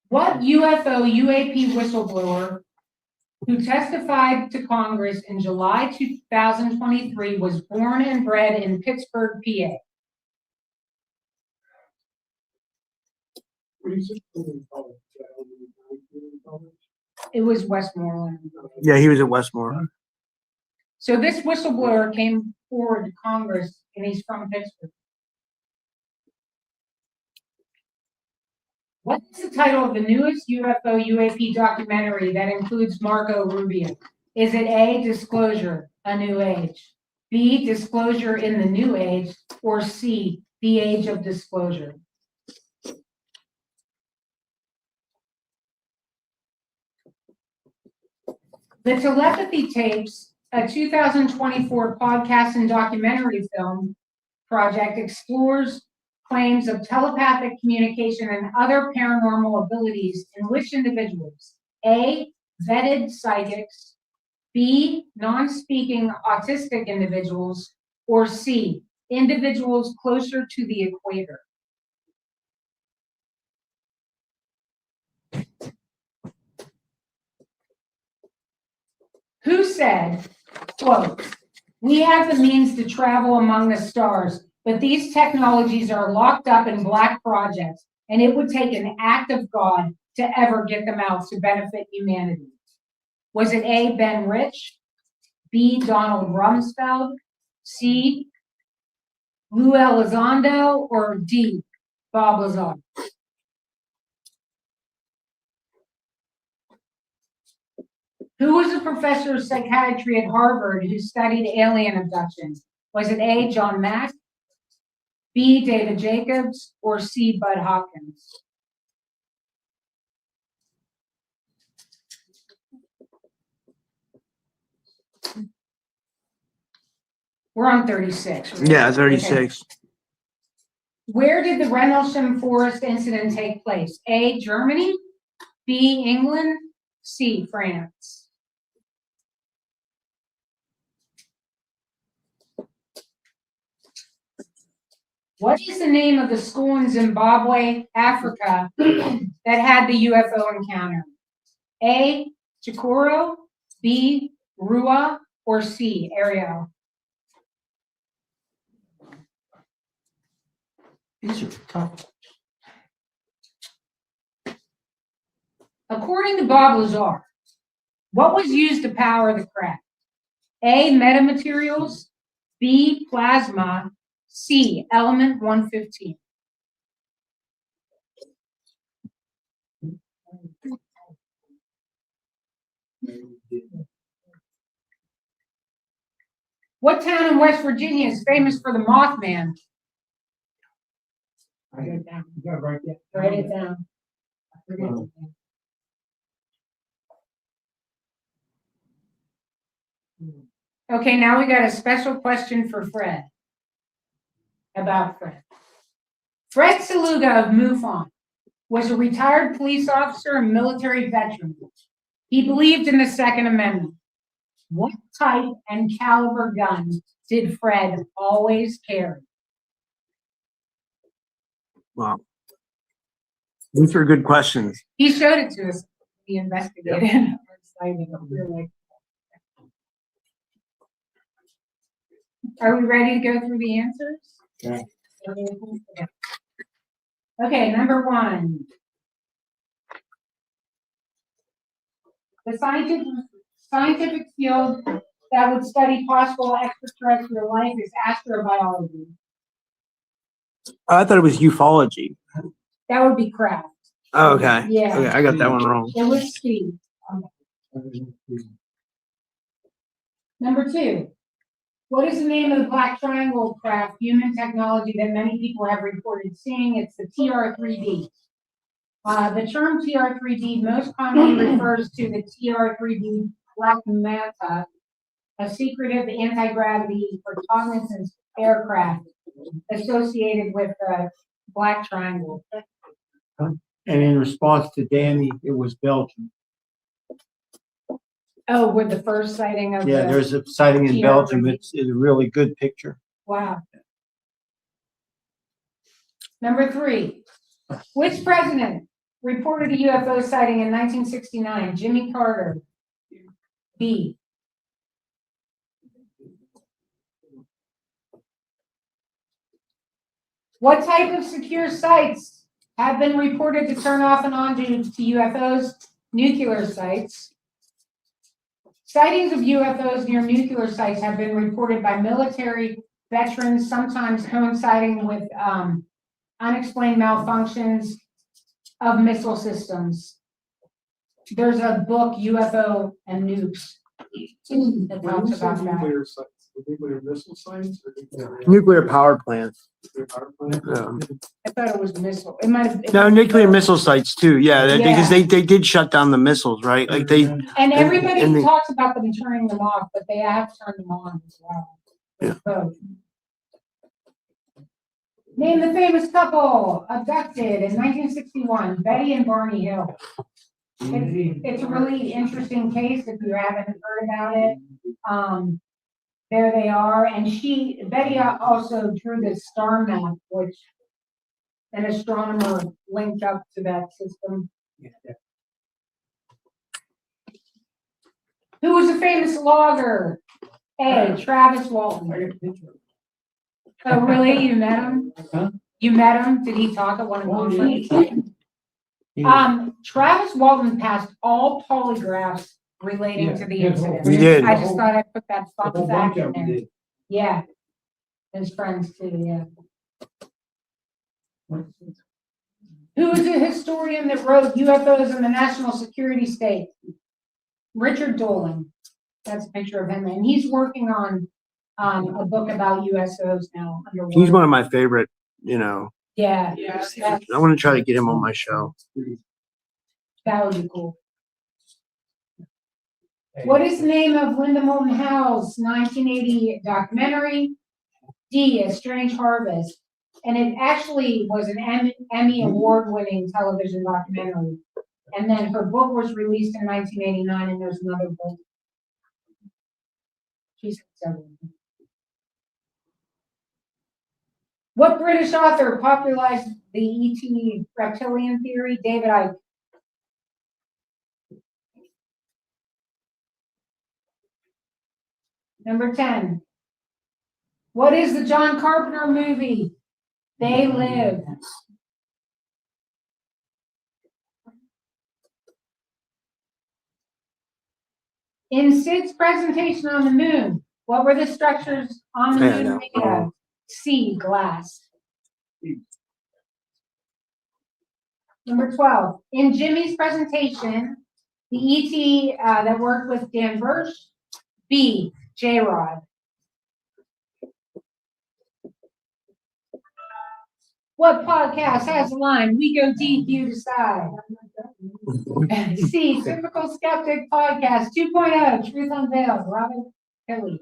What UFO UAP whistleblower who testified to Congress in July 2023 was born and bred in Pittsburgh, PA? It was Westmoreland.
Yeah, he was at Westmore.
So this whistleblower came forward to Congress and he's from Pittsburgh. What is the title of the newest UFO UAP documentary that includes Marco Rubio? Is it A, Disclosure, A New Age, B, Disclosure in the New Age, or C, The Age of Disclosure? The Telepathy Tapes, a 2024 podcast and documentary film project, explores claims of telepathic communication and other paranormal abilities in which individuals: A, vetted psychics, B, non-speaking autistic individuals, or C, individuals closer to the equator. Who said, quote, "We have the means to travel among the stars, but these technologies are locked up in black projects, and it would take an act of God to ever get them out to benefit humanity"? Was it A, Ben Rich, B, Donald Rumsfeld, C, Lou Elizondo, or D, Bob Lazar? Who was a professor of psychiatry at Harvard who studied alien abductions? Was it A, John Mack, B, David Jacobs, or C, Bud Hopkins? We're on 36. Right?
Yeah, 36.
Okay. Where did the Rendlesham Forest incident take place? A, Germany, B, England, C, France. What is the name of the school in Zimbabwe, Africa, that had the UFO encounter? A, Chikoro, B, Rua, or C, Ariel?
These are tough.
According to Bob Lazar, what was used to power the craft? A, metamaterials, B, plasma, C, element 115. What town in West Virginia is famous for the Mothman? Write it down.
You gotta write that.
Write it down. Forget it. Okay, now we got a special question for Fred. About Fred. Fred Saluga of MUFON was a retired police officer and military veteran. He believed in the Second Amendment. What type and caliber gun did Fred always carry?
Wow. These are good questions.
He showed it to us. We investigated. We're excited. We're like, are we ready to go through the answers?
Yeah.
Okay, number one. The scientific field that would study possible extraterrestrial life is astrobiology.
I thought it was ufology.
That would be craft.
Oh, okay.
Yeah.
Okay, I got that one wrong.
It was Steve. Number two. What is the name of the black triangle craft, human technology that many people have reported seeing? It's the TR-3B. The term TR-3B most commonly refers to the TR-3B Black Manta, a secretive anti-gravity reconnaissance aircraft associated with the Black Triangle.
And in response to Danny, it was Belgium.
Oh, with the first sighting of
Yeah,
the,
there's a sighting in
TR-3B.
Belgium. It's a really good picture.
wow. Number three, which president reported a UFO sighting in 1969? Jimmy Carter. B. What type of secure sites have been reported to turn off and on due to UFOs? Nuclear sites. Sightings of UFOs near nuclear sites have been reported by military veterans, sometimes coinciding with unexplained malfunctions of missile systems. There's a book, UFO and Nukes, that talks about that.
Nuclear sites, nuclear missile sites, or
Nuclear power plants.
nuclear power plant?
Yeah.
I thought it was missile. It might have.
No, nuclear missile sites too. Yeah, because
Yeah.
they did shut down the missiles, right? Like they.
And everybody
and the-
talks about them turning them off, but they have turned them on as well.
Yeah.
Both. Name the famous couple abducted in 1961, Betty and Barney Hill. It's a really interesting case if you haven't heard about it. There they are, and Betty also drew this star map, which an astronomer linked up to that system. Who was a famous logger? A, Travis Walton. Oh, really? You met him?
Huh?
You met him? Did he talk at one of the Travis Walton passed all polygraphs relating to the incident.
He did.
I just thought I'd put that
A
fun
whole
fact
bunch
in
of them
there.
did.
Yeah. His friends too, yeah. Who is a historian that wrote UFOs in the National Security State? Richard Dolan. That's a picture of him, and he's working on a book about USOs now.
He's one of my favorite.
Yeah,
I want to try to get him on my show.
that would be cool. What is the name of Linda Moulton Howe's 1980 documentary? D, A Strange Harvest. And it actually was an Emmy award-winning television documentary. And then her book was released in 1989, and there's another book. She's several. What British author popularized the ET reptilian theory? David Icke. Number 10. What is the John Carpenter movie? They Live. In Sid's presentation on the moon, what were the structures on the
Yeah,
moon
no.
made of? C, glass. Number 12. In Jimmy's presentation, the ET that worked with Dan Birch, B, J-Rod. What podcast has the line, "We go deep, you decide"? C, Typical Skeptic Podcast 2.0, Truth Unveiled, Robin Kelly.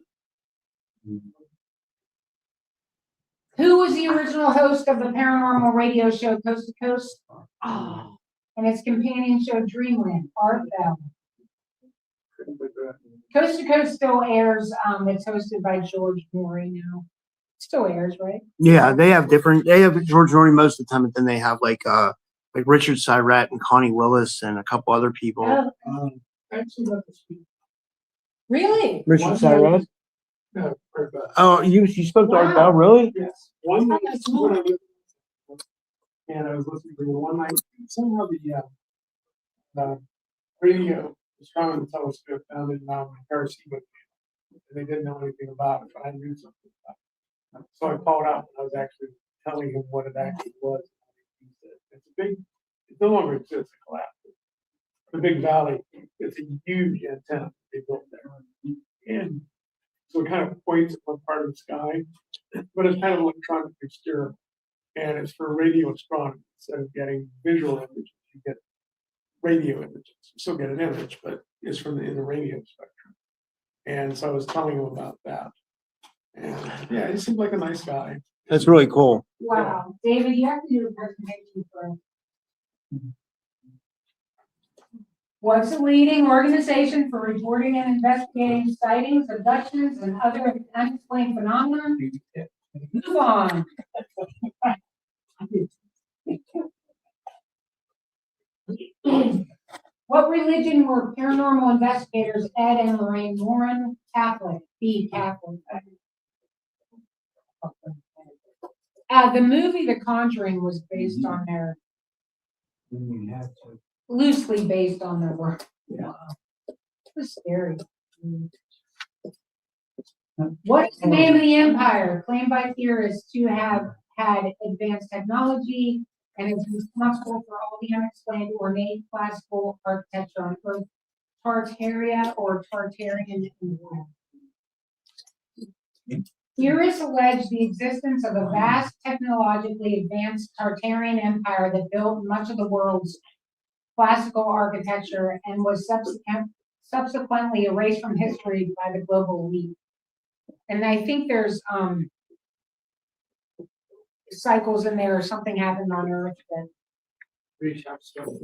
Who was the original host of the paranormal radio show Coast to Coast? Oh, and its companion show Dreamland, Art Bell. Coast to Coast still airs. It's hosted by George Morey now. Still airs, right?
Yeah, they have George Rory most of the time, but then they have like Richard Syrett and Connie Willis and a couple other people.
Oh, really?
Richard
One
Syrett?
No, Art Bell.
Oh, you spoke to Art
Wow.
Bell, really?
Yes, one night, when I was- and I was listening to the one night, somehow the radio astronomy telescope down in Arecibo, and they didn't know anything about it, but I knew something about it. So I called out and I was actually telling him what it actually was. It's a big, it no longer exists, it collapsed. The Big Valley, it's a huge antenna they built there. And so it kind of points at one part of the sky, but it's kind of electronically steerable. And it's for radio astronomy. Instead of getting visual images, you get radio images. You still get an image, but it's from in the radio spectrum. And so I was telling him about that. And yeah, he seemed like a nice guy.
That's really cool.
Wow. David, you have to do a presentation for. What's a leading organization for reporting and investigating sightings, abductions, and other unexplained phenomena? MUFON. What religion were paranormal investigators Ed and Lorraine Warren? Catholic. B, Catholic. The movie The Conjuring was based on their, loosely based on their work.
Yeah.
It was scary. What's the name of the empire claimed by theorists to have had advanced technology and is responsible for all the unexplained ornate classical architecture on Earth? Tartaria or Tartarian in the world. Theorists allege the existence of a vast technologically advanced Tartarian empire that built much of the world's classical architecture and was subsequently erased from history by the global elite. And I think there's cycles in there, or something happened on Earth that.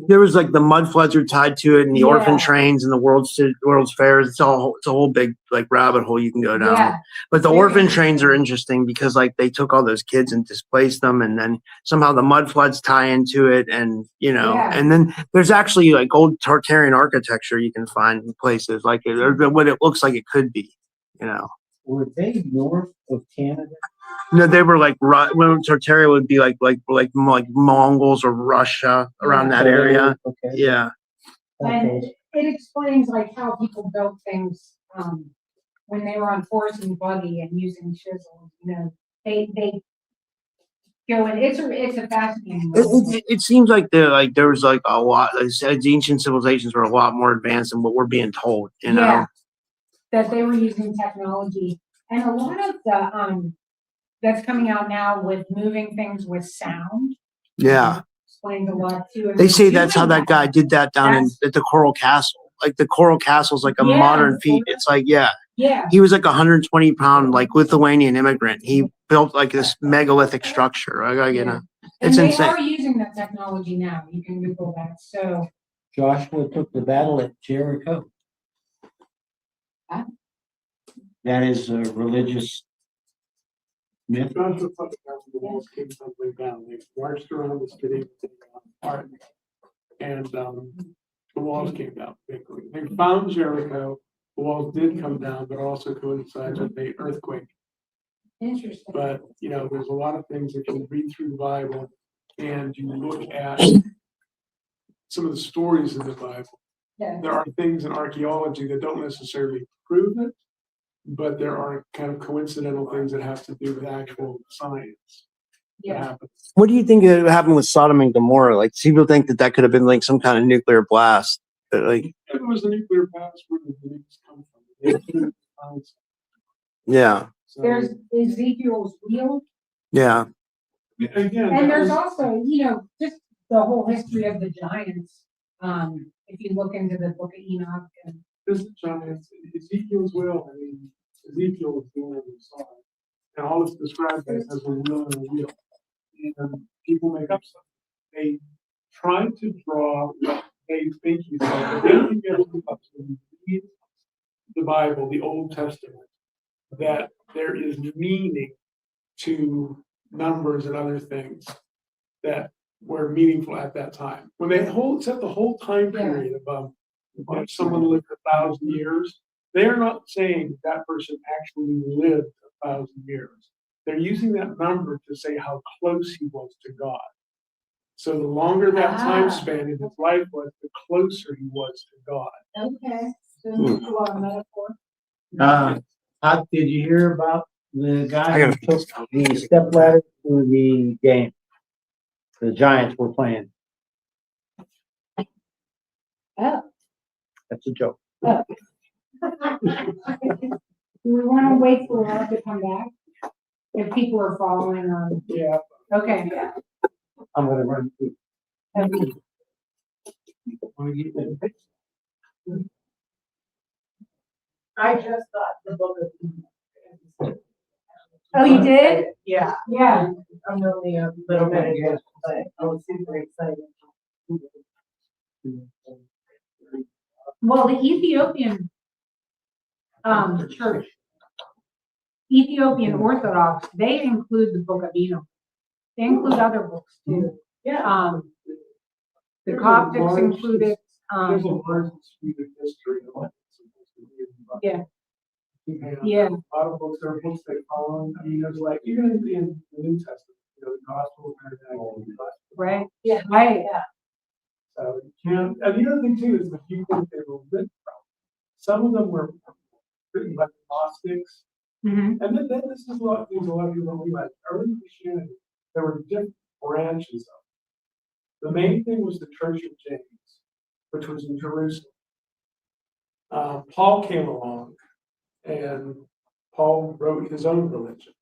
There was like the mud floods are tied to it, and the orphan
Yeah.
trains and the World's Fairs. It's a whole big like rabbit hole you can go down.
Yeah.
But the
Very
orphan
interesting.
trains are interesting because like they took all those kids and displaced them, and then somehow the mud floods tie into it, and
Yeah.
and then there's actually like old Tartarian architecture you can find in places like it, or what it looks like it could be.
Were they north of Canada?
No, they were like Tartaria would be like Mongols or Russia around that area.
Okay.
Yeah.
And
Okay.
it explains like how people built things when they were on horse and buggy and using chisels. They go in. It's a fascinating.
It seems like there was like a lot. Like, ancient civilizations were a lot more advanced than what we're being told.
Yeah, that they were using technology, and a lot of the that's coming out now with moving things with sound.
Yeah.
Explains a lot too.
They say that's how that guy did that down at the Coral Castle. Like the Coral Castle is like a
Yeah.
modern feat. It's like
Yeah,
he was like 120-pound like Lithuanian immigrant. He built like this megalithic structure.
and
It's
they
insane.
are using that technology now. You can Google that. So
Joshua took the battle at Jericho.
Huh?
That is a religious
It's not just like the walls came tumbling down. They marched around the city with art, and the walls came down. They found Jericho. The walls did come down, but also coincides with the earthquake.
Interesting.
But there's a lot of things that you read through the Bible, and you look at some of the stories in the Bible.
Yeah.
There are things in archaeology that don't necessarily prove it, but there are kind of coincidental things that have to do with actual science that
Yeah.
happens.
What do you think happened with Sodom and Gomorrah? Like, people think that could have been like some kind of nuclear blast. But, like,
If it was the nuclear blast, where did the nukes come from? They couldn't find some.
yeah,
So,
There's Ezekiel's wheel.
yeah.
again,
And
that
there's
was-
also, just the whole history of the giants. If you look into the book of Enoch and
this giant Ezekiel's will. I mean, Ezekiel was the one who saw it, and all it's described as a wheel and a wheel. And people make up stuff. They try to draw what they think you saw. But then you get up to read the Bible, the Old Testament, that there is meaning to numbers and other things that were meaningful at that time. When they set the whole time period of if someone lived 1,000 years, they are not saying that person actually lived 1,000 years. They're using that number to say how close he was to God. So the longer that time span in his life was, the closer he was to God.
okay, so there's a lot of metaphor.
Did you hear about the guy
I
who
gotta-
took the step ladder to the game? The Giants were playing.
Oh.
That's a joke.
Do we want to wait for Rob to come back? If people are following on,
Yeah.
okay.
I'm gonna run through.
I just got the book of.
Oh, you did?
Yeah,
Yeah.
I'm only a little bit ago, but I was super excited.
Well, the Ethiopian church, Ethiopian Orthodox, they include the Book of Enoch. They include other books too.
Yeah.
The Coptics include it.
There's a large suite of history. of what's supposed to be in the Bible.
Yeah.
And
Yeah.
A lot of books, there are books they follow. I mean, there's like, even in the New Testament, the Gospel of Mary.
Right?
Yeah.
Right.
So you can't, and the other thing too is the people they were written from. Some of them were written by Gnostics.
Mm-hmm.
And then this is a lot of things a lot of people don't realize. Early Christianity, there were different branches of it. The main thing was the Church of James, which was in Jerusalem. Paul came along, and Paul wrote his own religion.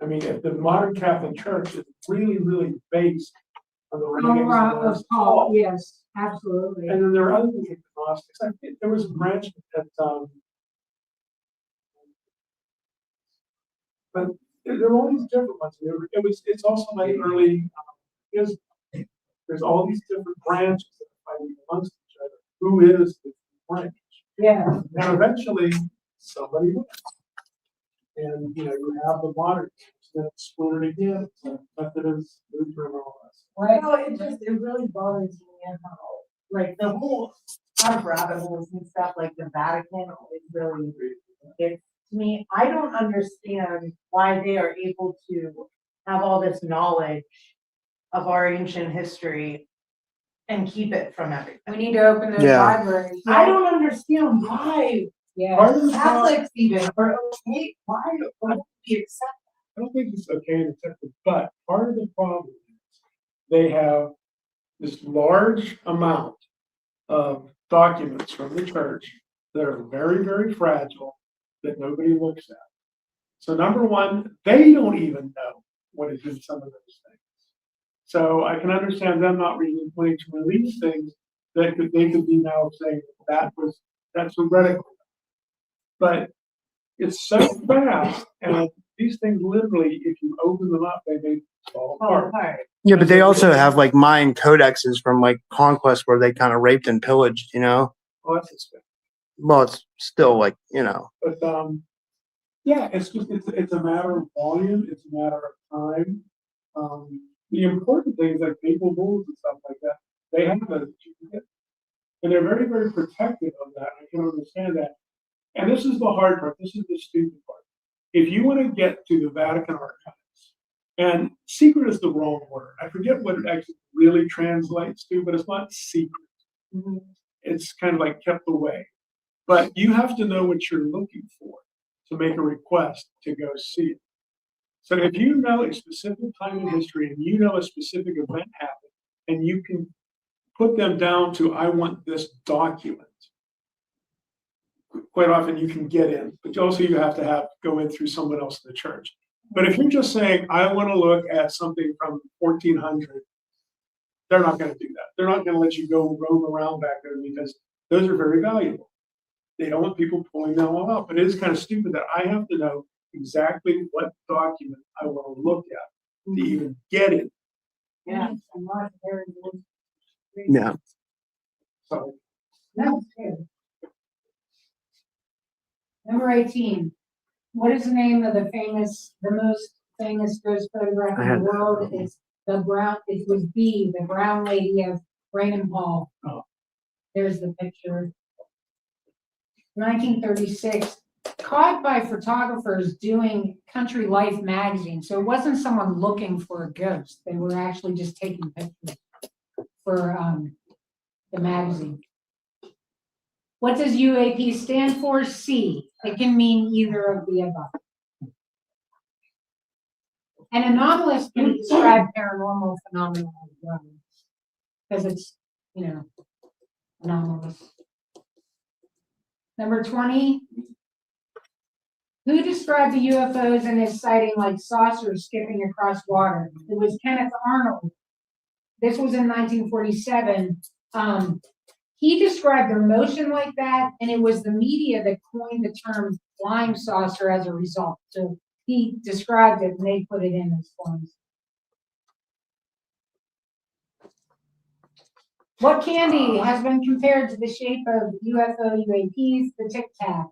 I mean, if the modern Catholic Church is really, really based on the writings
Of Paul, yes, absolutely.
and then there are other things like the Gnostics. I think there was a branch that, but there were all these different ones. It's also like early, because there's all these different branches that are fighting amongst each other. Who is the branch?
Yeah.
And eventually, somebody wins. And, you have the modern, then it's splintered again, so Methodist, Lutheran, all that.
Right.
No, it really bothers me how, like, the whole kind of rabbit holes and stuff, like the Vatican is really, it's, to me, I don't understand why they are able to have all this knowledge of our ancient history and keep it from everything.
We need to open those
Yeah.
libraries.
I don't understand why
Yeah.
Part of the problem-
Catholics even are okay, why would we accept?
I don't think it's okay to accept it, but part of the problem is they have this large amount of documents from the church that are very, very fragile that nobody looks at. So number one, they don't even know what is in some of those things. So I can understand them not really wanting to release things that they could be now saying that's heretical. But it's so fast, and these things literally, if you open them up, they may fall apart.
Yeah, but they also have like Mayan codexes from like conquest where they kind of raped and pillaged,
Well, that's expected.
Well, it's still like,
But Yeah, it's just, it's a matter of volume, it's a matter of time. The important things like maple bulls and stuff like that, they have those. And they're very, very protective of that. I can understand that. And this is the hard part. This is the stupid part. If you want to get to the Vatican archives, and secret is the wrong word. I forget what it actually really translates to, but it's not secret. It's kind of like kept away. But you have to know what you're looking for to make a request to go see it. So if you know a specific time in history and you know a specific event happened, and you can put them down to, I want this document. Quite often you can get in, but also you have to go in through someone else in the church. But if you're just saying, I want to look at something from 1400, they're not going to do that. They're not going to let you go roam around back there because those are very valuable. They don't want people pulling them all out. But it is kind of stupid that I have to know exactly what document I want to look at to even get it.
Yeah.
Yeah.
So
That was good. Number 18. What is the name of the most famous ghost photograph
I
in
had
the
that.
world? It's the brown, it was B, the brown lady of Raymond Hall.
Oh.
There's the picture. 1936, caught by photographers doing Country Life magazine. So it wasn't someone looking for a ghost. They were actually just taking pictures for the magazine. What does UAP stand for? C. It can mean either of the above. An anomalous can describe paranormal phenomena as well, because it's, anomalous. Number 20. Who described the UFOs in his sighting like saucers skipping across water? It was Kenneth Arnold. This was in 1947. He described their motion like that, and it was the media that coined the term flying saucer as a result. So he described it, and they put it in as forms. What candy has been compared to the shape of UFO UAPs? The Tic Tac.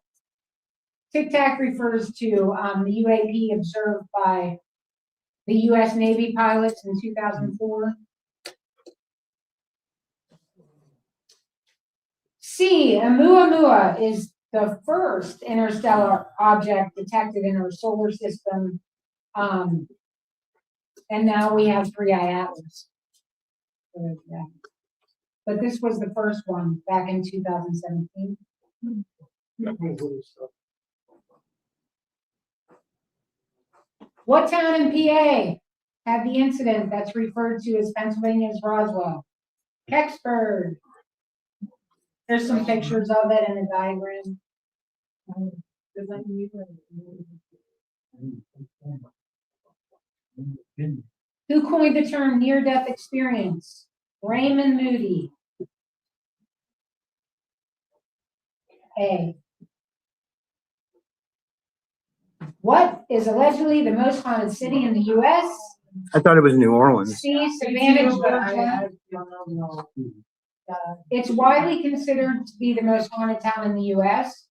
Tic Tac refers to the UAP observed by the U.S. Navy pilots in 2004. C. Oumuamua is the first interstellar object detected in our solar system. And now we have 3-eye atlas. But this was the first one back in 2017. What town in PA had the incident that's referred to as Pennsylvania's Roswell? Kecksburg. There's some pictures of it in a diagram. Who coined the term near-death experience? Raymond Moody. A. What is allegedly the most haunted city in the U.S.?
I thought it was New Orleans.
C. Savannah, Georgia. It's widely considered to be the most haunted town in the U.S.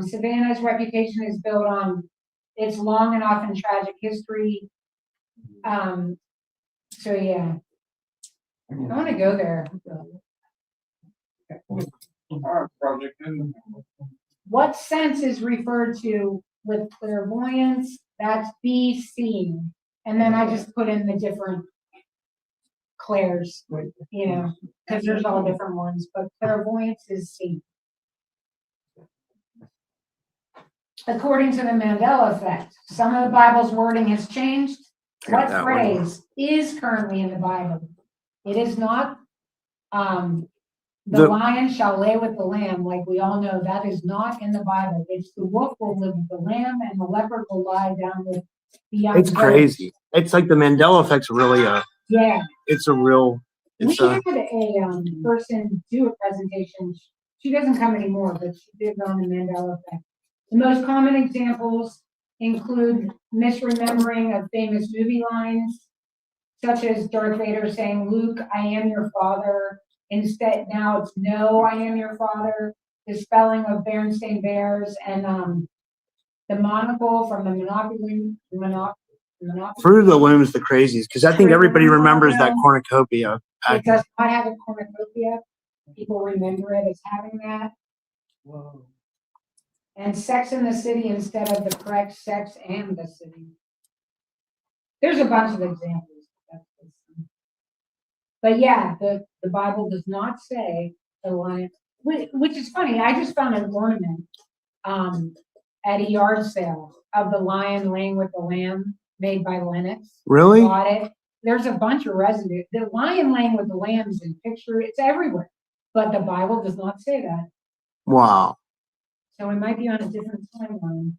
Savannah's reputation is built on its long and often tragic history. So yeah, I want to go there. What sense is referred to with clairvoyance? That's B, seeing. And then I just put in the different clairs, because there's all different ones, but clairvoyance is C. According to the Mandela effect, some of the Bible's wording has changed. What phrase is currently in the Bible? It is not, the lion shall lay with the lamb, like we all know. That is not in the Bible. It's the wolf will live with the lamb, and the leopard will lie down with the young
It's
goat.
crazy. It's like the Mandela effect's really
Yeah.
it's a real,
We
it's a,
had a person do a presentation. She doesn't come anymore, but she did on the Mandela effect. The most common examples include misremembering of famous movie lines, such as Darth Vader saying, "Luke, I am your father." Instead, now it's "No, I am your father." The spelling of Berenstain Bears and The monocle from the Monopoly.
Fruit of the Loom is the craziest because I think everybody remembers that cornucopia.
It does not have a cornucopia. People remember it as having that.
Whoa.
And Sex in the City instead of the correct Sex and the City. There's a bunch of examples. But yeah, the Bible does not say the lion, which is funny. I just found an ornament at a yard sale of the lion laying with the lamb made by Lennox.
Really?
Bought it. There's a bunch of residue. The lion laying with the lamb is in picture. It's everywhere. But the Bible does not say that.
Wow.
So we might be on a different timeline.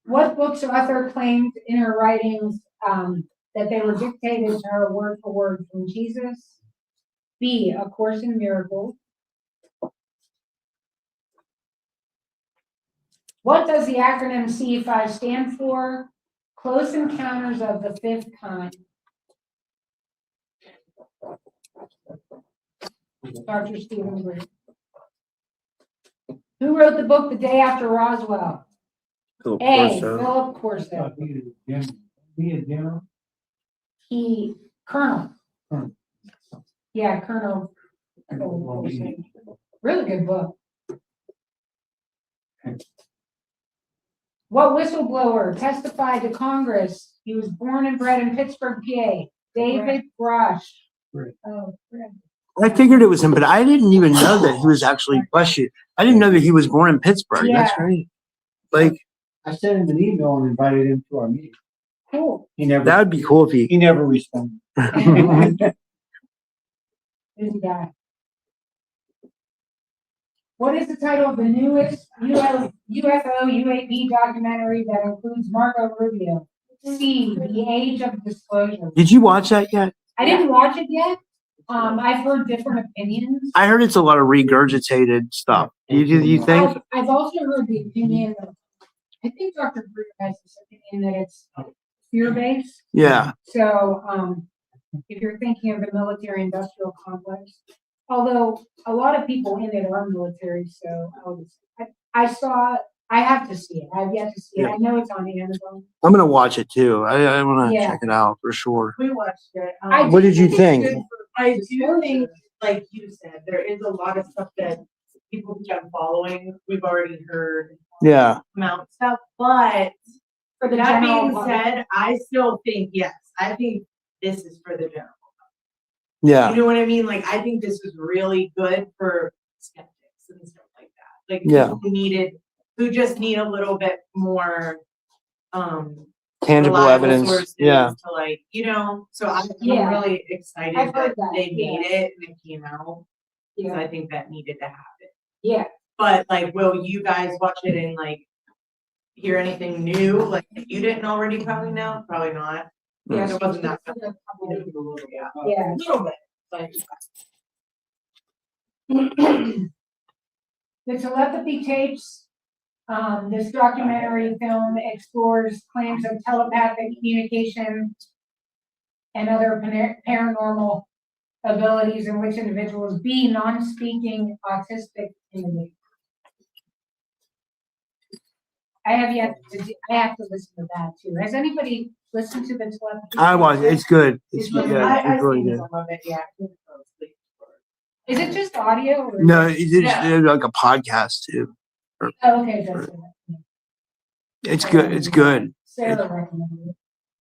What book's author claimed in her writings that they were dictated to her word for word from Jesus? B, A Course in Miracles. What does the acronym CE5 stand for? Close Encounters of the Fifth Kind. Dr. Stephen Green. Who wrote the book The Day After Roswell?
Philip
A,
Corso.
Philip Corso.
Be a general.
He, Colonel.
Colonel.
Yeah, Colonel. Philip Corso. Really good book. What whistleblower testified to Congress? He was born and bred in Pittsburgh, PA. David Brush.
Right.
Oh, Fred.
I figured it was him, but I didn't even know that he was actually, bless you. I didn't know that he was born in Pittsburgh. That's
Yeah.
right. Like,
I sent him an email and invited him to our meeting.
Cool.
He never,
that would be cool if he.
he never responded.
Busy guy. What is the title of the newest UFO UAP documentary that includes Marco Rubio? C, The Age of Disclosure.
Did you watch that yet?
I didn't watch it yet. I've heard different opinions.
I heard it's a lot of regurgitated stuff. Do you think?
I've also heard the opinion of, I think Dr. Brewer has this opinion that it's fear-based.
Yeah.
So, if you're thinking of the military-industrial complex, although a lot of people in it are military, so I have to see it. I've yet to see it. I know it's on Amazon.
I'm going to watch it too. I want to
Yeah.
check it out for sure.
We watched it.
What did you
it's
think?
good for- I do think, like you said, there is a lot of stuff that people keep following. We've already heard
Yeah.
amount stuff, but
For the
that
general
being
public.
said, I still think, yes, I think this is for the general.
Yeah.
You know what I mean? Like, I think this was really good for skeptics and stuff like that. Like,
Yeah.
who just need a little bit more,
Tangible
reliable
evidence.
sources
Yeah.
to, like, you know, so I'm
Yeah.
really excited
I've heard
that
that,
they
yeah.
made it and it came out. Because
Yeah,
I think that needed to happen.
yeah.
But like, will you guys watch it and like hear anything new, like that you didn't already probably know? Probably not.
Yeah.
It wasn't that.
Yeah.
Yeah, a little bit, but.
The telepathy tapes, this documentary film explores claims of telepathic communication and other paranormal abilities in which individuals be non-speaking autistic individuals. I have to listen to that too. Has anybody listened to the telepathy?
I was. It's good. It's
It's really
good.
I
It's really
seen
good.
some of it, yeah. I couldn't fall asleep.
Is it just audio? Or
No, it's
Yeah.
like a podcast too.
Oh, okay, that's it.
It's good. It's good.
Sarah recommended it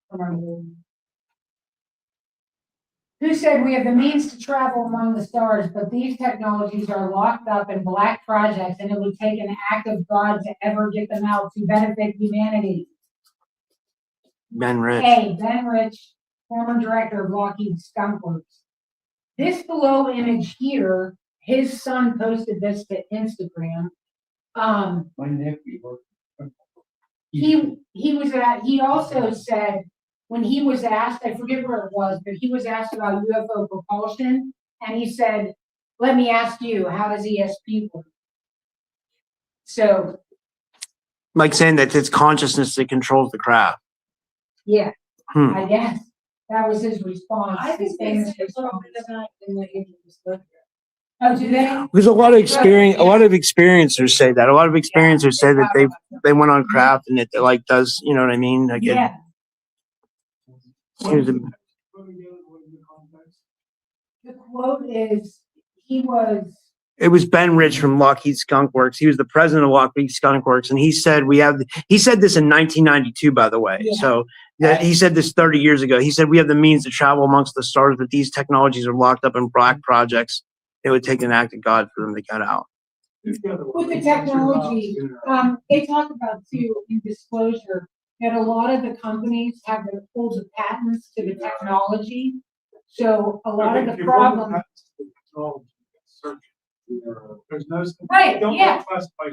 from our meeting. Who said we have the means to travel among the stars, but these technologies are locked up in black projects and it would take an act of God to ever get them out to benefit humanity?
Ben Rich.
A, Ben Rich, former director of Lockheed Skunk Works. This below image here, his son posted this to Instagram.
My nephew worked.
He also said, when he was asked, I forget where it was, but he was asked about UFO propulsion, and he said, let me ask you, how does ESP work? So,
Like saying that it's consciousness that controls the craft.
yeah,
Hmm.
I guess that was his response.
I
his
think they
famous
said a little
response.
bit of that in the Age of Disclosure.
Oh, do they?
Because a lot of experiencers say that. A lot of experiencers say that they went on craft and it like does, you know what I mean? Like
Yeah.
here's a,
The quote is,
it was Ben Rich from Lockheed Skunk Works. He was the president of Lockheed Skunk Works, and he said he said this in 1992, by the way.
Yeah.
So he said this 30 years ago. He said we have the means to travel amongst the stars, but these technologies are locked up in black projects. It would take an act of God for them to get out.
with the technology, they talk about too in disclosure that a lot of the companies have the hold the patents to the technology. So a lot of the problem,
There's no.
Right,
Don't
yeah.
classify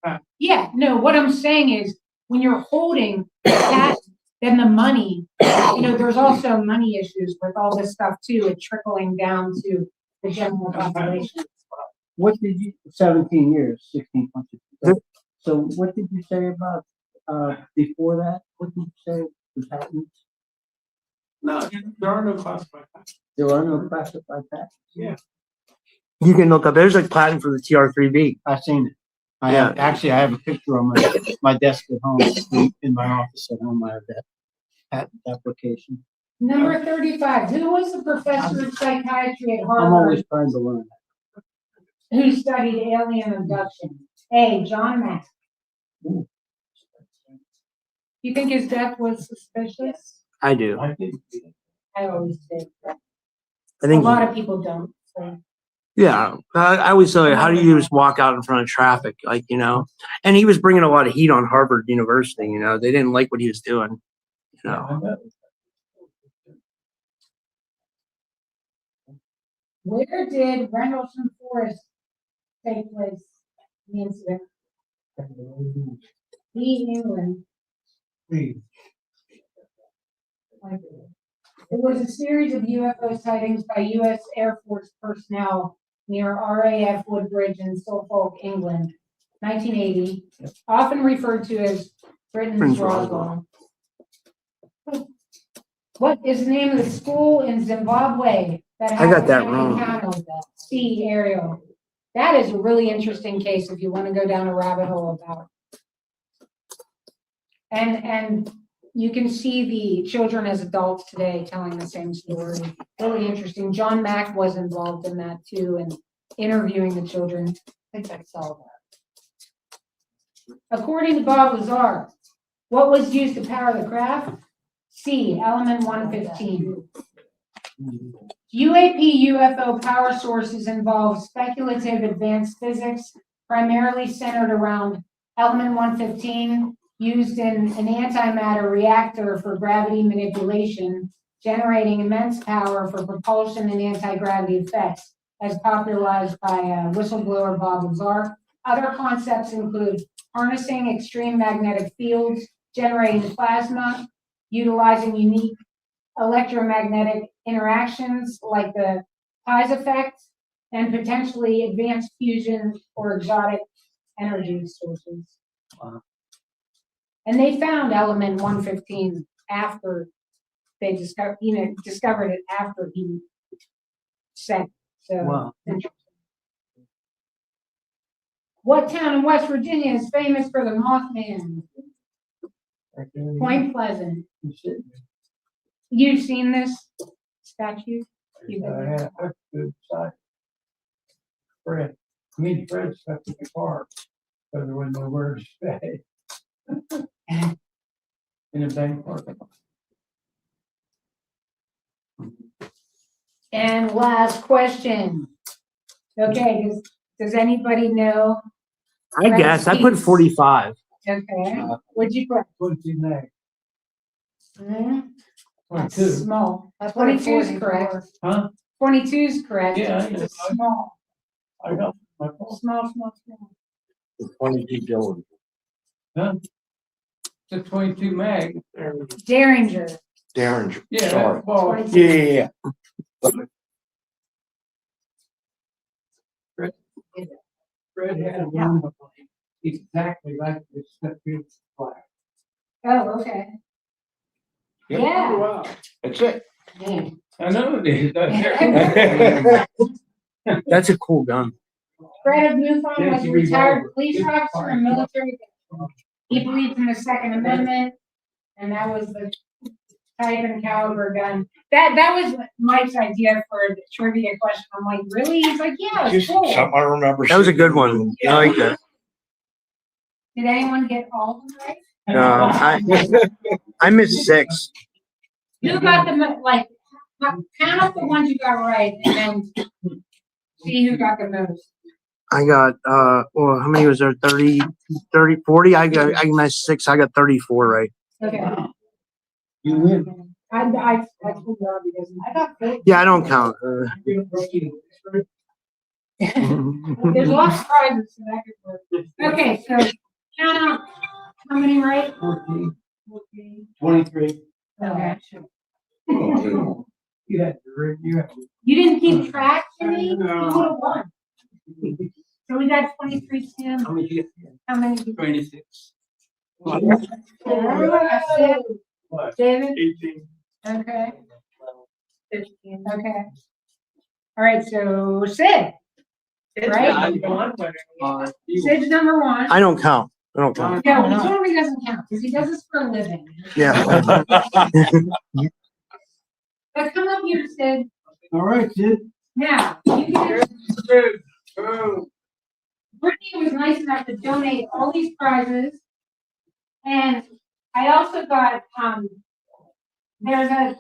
that.
yeah, no, what I'm saying is when you're holding the patent, then the money, there's also money issues with all this stuff too, it trickling down to the general population.
What did you, 17 years, 16 months. So what did you say about, before that? What did you say, the patents?
No, there are no classified patents.
There are no classified patents?
Yeah.
You can look up. There's a patent for the TR3B.
I've seen it. I have a picture on my desk at home, in my office at home. I have that patent application.
Number 35, who was the professor of psychiatry at
I'm
Harvard
always trying to learn.
who studied alien abduction? A, John Mack. You think his death was suspicious?
I do.
I always think that.
I
A
think.
lot of people don't. So.
Yeah, I always say, how do you just walk out in front of traffic, And he was bringing a lot of heat on Harvard University. They didn't like what he was doing.
Where did Rendlesham Forest take place? The incident. England. It was a series of UFO sightings by U.S. Air Force personnel near RAF Woodbridge in Suffolk, England, 1980, often referred to as Britain's Roswell. What is the name of the school in Zimbabwe that
I got
has
that
an
wrong.
encounter with that? C. Ariel. That is a really interesting case if you want to go down a rabbit hole about it. And you can see the children as adults today telling the same story. Really interesting. John Mack was involved in that too, and interviewing the children. I think I saw that. According to Bob Lazar, what was used to power the craft? C, element 115. UAP UFO power sources involve speculative advanced physics, primarily centered around element 115, used in an antimatter reactor for gravity manipulation, generating immense power for propulsion and anti-gravity effects, as popularized by whistleblower Bob Lazar. Other concepts include harnessing extreme magnetic fields, generating plasma, utilizing unique electromagnetic interactions like the Pi's effect, and potentially advanced fusion or exotic energy sources.
Wow.
And they found element 115 after they discovered it after he said. So,
Wow.
What town in West Virginia is famous for the Mothman? Point Pleasant. You've seen this statue? You've been there?
Fred stepped in the car, because there was nowhere to stay. In a bank parking lot.
And last question. Okay, does anybody know?
I guess I put 45.
Okay, what'd you put?
22 May.
That's
22.
small. 22 is correct.
Huh?
22 is correct.
Yeah,
It's small.
I got my phone.
Small.
Huh? It's a 22 mag.
Derringer.
Derringer.
Yeah,
Sorry.
that's ball.
22.
Yeah.
Fred had one exactly like this flag.
Oh, okay.
Yep.
Yeah.
Wow.
That's it.
I know it is.
That's a cool gun.
Fred of MUFON was a retired police officer and military veteran. He believed in the Second Amendment, and that was the type and caliber gun. That was Mike's idea for the trivia question. I'm like, really? He's like, yeah, it's
Just
cool.
something I remember.
That was a good one. I like that.
Did anyone get all of them right?
I missed 6.
You got them, like, count up the ones you got right, and then see who got the most.
I got, well, how many was there? 30, 40? I missed 6. I got 34 right.
Okay.
You win.
I told you already, doesn't I got 50.
Yeah, I don't count.
There's lots of prizes, so that could work. Okay, so count out how many right?
14, 23.
Okay.
You had
You didn't keep track, Jimmy? You would have won. So we got 23 Tim.
How many do you
How many?
have? 26.
David?
18.
Okay. 15. Okay. All right, so Sid. Right? Sid's number 1.
I don't count. I don't count.
No, he totally doesn't count because he does this for a living.
Yeah.
But come up here, Sid.
All right, Sid.
Now, you can. Brittany was nice enough to donate all these prizes. And I also got, there's a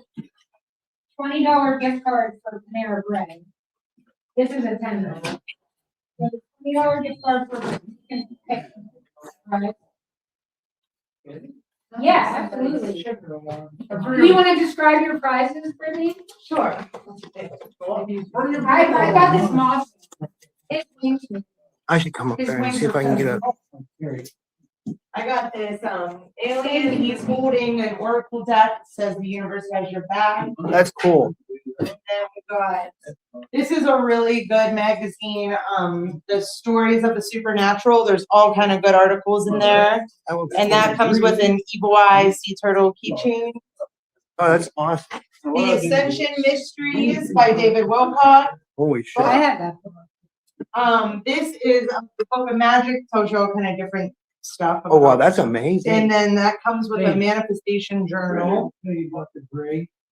$20 gift card for Panera Bread. This is a $10. There's a $20 gift card for, right? Yeah, absolutely. Do you want to describe your prizes, Brittany? Sure. I got this moss. It's
I should come up there and see if I can get a.
I got this, alien, he's holding an oracle deck, says the universe has your back.
That's cool.
And then we got, this is a really good magazine, the stories of the supernatural, there's all kind of good articles in there. And that comes with an Evil Eye Sea Turtle keychain.
Oh, that's awesome.
The Ascension Mysteries by David Wilcock.
Holy shit.
I had that.
This is a book of magic, tells you all kind of different stuff.
Oh, wow,
about-
that's amazing.
And then that comes with a manifestation journal.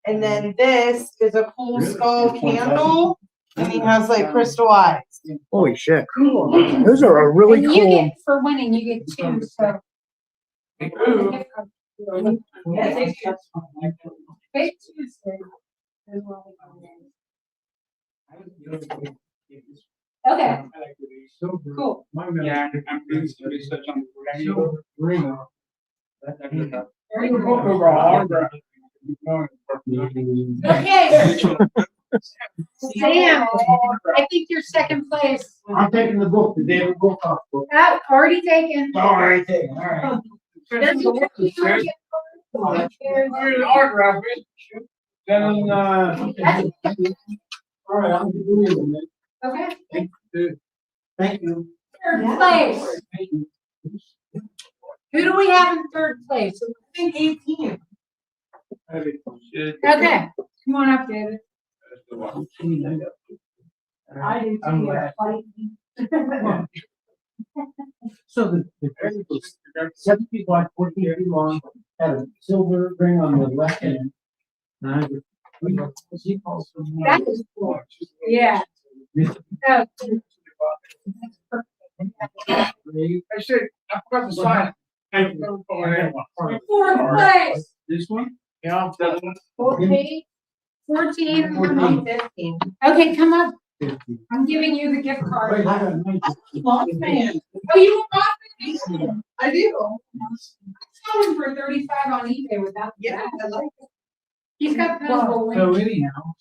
And then this is a cool skull candle, and he has like crystal eyes.
Holy shit. Those are a really
And you
cool.
get, for winning, you get 2, so.
Yes, they do.
Big Tuesday. Okay, cool.
Yeah, I'm doing some research on the
Very good.
overall.
Okay. Sam, I think you're second place.
I'm taking the book, the David Wilcock book.
Already taken.
All right, taken, all right.
There's a $50 gift card.
Autograph it. Then,
That's-
All right, I'm doing it.
Okay,
Thank you.
third place. Who do we have in third place?
I think 18.
Okay, come on up, David.
I did
I'm
too.
glad. So the trade was 7 feet wide, 14 feet long, had a silver ring on the left hand. And he calls them.
That is cool. Yeah. Oh,
I said, I forgot to sign. Thank you.
fourth place.
This one?
Yeah.
14. 14.
14, 15.
Okay, come up.
50.
I'm giving you the gift
Wait,
card.
I got 19.
Oh, you want it?
I do.
I saw him for 35 on eBay without the
Yeah,
bag.
I like it.
He's got pencil.
So anyhow,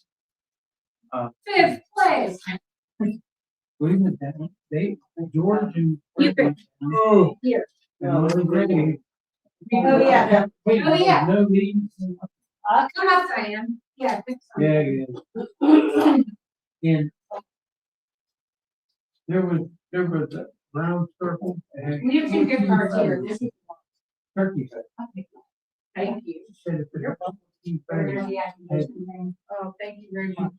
Fifth place.
wait a minute, George and.
You pick.
Oh.
Here.
No, great.
Oh, yeah.
Wait,
Oh, yeah.
no meetings.
Come up, Diane. Yeah, pick some.
Yeah. And there was a round circle. that had
We have two gift cards here. This is
turkey.
Thank you.
Said if you're up, you better-
Oh, thank you very much.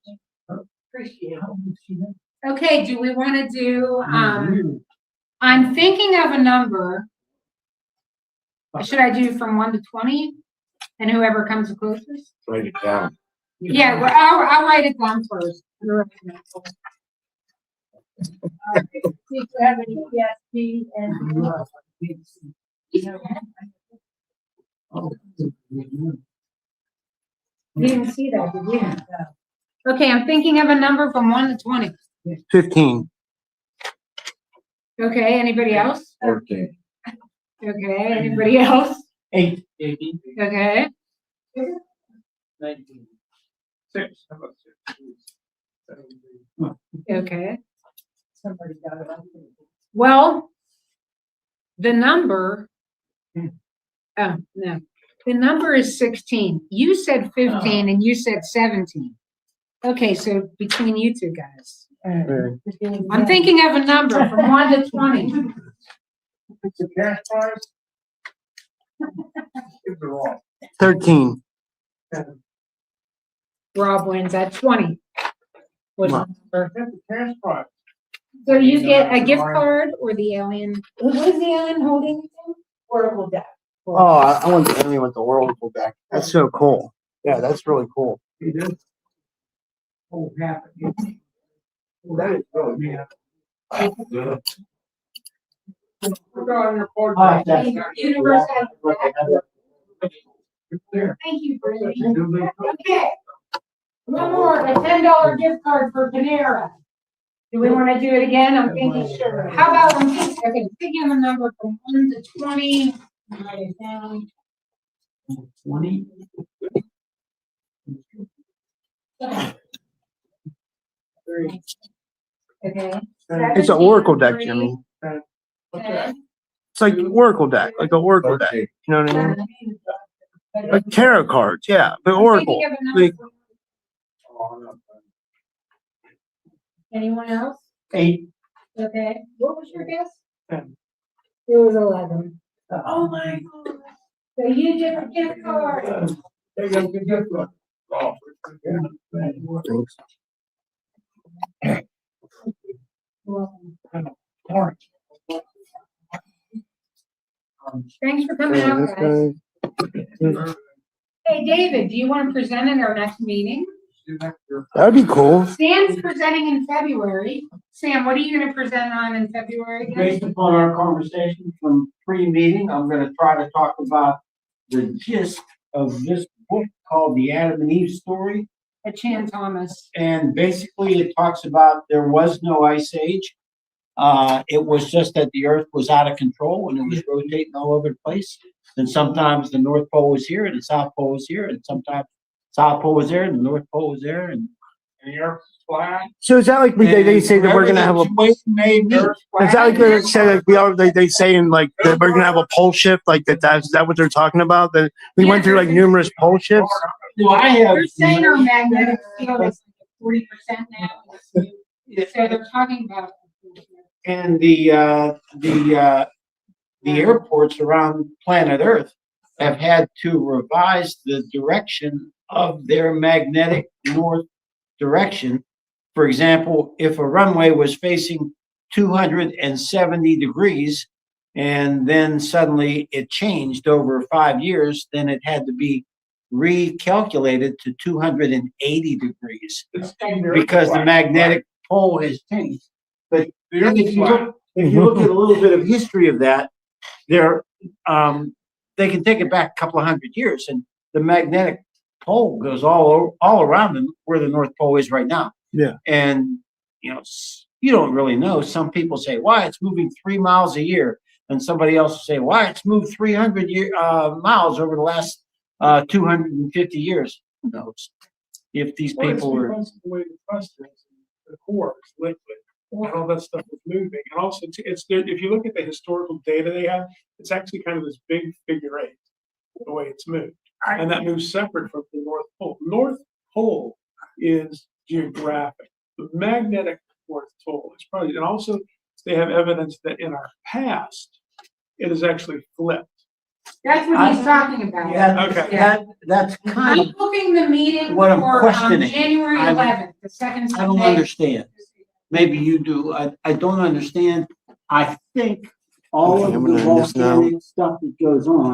Appreciate it.
How old is she now?
Okay, do we want to do, I'm thinking of a number. Should I do from 1 to 20? And whoever comes the closest?
Write it down.
Yeah, well, I'll write it down first.
See if you have any PSP and.
You didn't see that, did you? Okay, I'm thinking of a number from 1 to 20.
15.
Okay, anybody else?
14.
Okay, anybody else?
8.
Okay,
19.
6. How about 6? 17.
okay.
Somebody got it.
Well, the number, oh, no, the number is 16. You said 15 and you said 17. Okay, so between you two guys. I'm thinking of a number from 1 to 20.
It's a cash prize. Give it all.
13.
Rob wins at 20. Was the number.
That's a cash prize.
So you get a gift card or the alien? What is the alien holding?
Oracle deck.
Oh, I want the alien with the Oracle deck. That's so cool. Yeah, that's really cool.
He did. Oh, happened.
That is really neat.
We're going to record
Ah,
that.
that's-
Universe has Thank you, Brittany. Okay. One more, a $10 gift card for Panera. Do we want to do it again? I'm thinking sure. How about, okay, thinking of a number from 1 to 20. Write it down.
20.
Okay.
It's an Oracle deck, Jimmy.
Okay.
It's like Oracle deck, like an Oracle deck. You know what I mean? Like tarot cards, yeah, but
I'm
Oracle.
thinking of a number
Like,
from- Anyone else?
8.
Okay. What was your guess?
10.
It was 11.
Oh my God.
So you get a gift card.
There you go, good gift card. Oh,
Thanks for coming out, guys. Hey, David, do you want to present at our next meeting?
That'd be cool.
Sam's presenting in February. Sam, what are you gonna present on in February again?
Based upon our conversation from pre-meeting, I'm gonna try to talk about the gist of this book called The Adam and Eve Story.
A Chan Thomas.
And basically it talks about there was no ice age. It was just that the earth was out of control and it was rotating all over the place. And sometimes the North Pole was here and the South Pole was here, and sometimes South Pole was there and the North Pole was there, and
And your flag.
So is that like they say that we're gonna have a?
Is
Is that like they say like we are they saying like that we're gonna have a pole shift like that? Is that what they're talking about? That we went through like numerous pole shifts.
Well, I have.
They're saying our magnetic field is 40% now. So they're talking about.
And the airports around planet Earth have had to revise the direction of their magnetic north direction. For example, if a runway was facing 270 degrees and then suddenly it changed over 5 years, then it had to be recalculated to 280 degrees because the magnetic pole has changed. But then if you look at a little bit of history of that, they can take it back a couple of hundred years, and the magnetic pole goes all around them where the North Pole is right now.
Yeah.
And you don't really know. Some people say, "Why it's moving 3 miles a year," and somebody else will say, "Why it's moved 300 miles over the last 250 years." Who knows? If these people were.
The way the crust is, the core is liquid. And all that stuff is moving. And also, it's if you look at the historical data they have, it's actually kind of this big figure eight, the way it's moved. And that moves separate from the North Pole. North Pole is geographic. The magnetic North Pole is probably, and also they have evidence that in our past, it is actually flipped.
That's what he's talking about.
Yeah,
Okay.
that's kind
I'm
of
booking the meeting
what I'm
for
questioning.
January
I'm-
11th, the second
I don't
Sunday.
understand. maybe you do, I don't understand. I think all
Okay,
of
I'm
the
gonna end this now.
volcanic stuff that goes on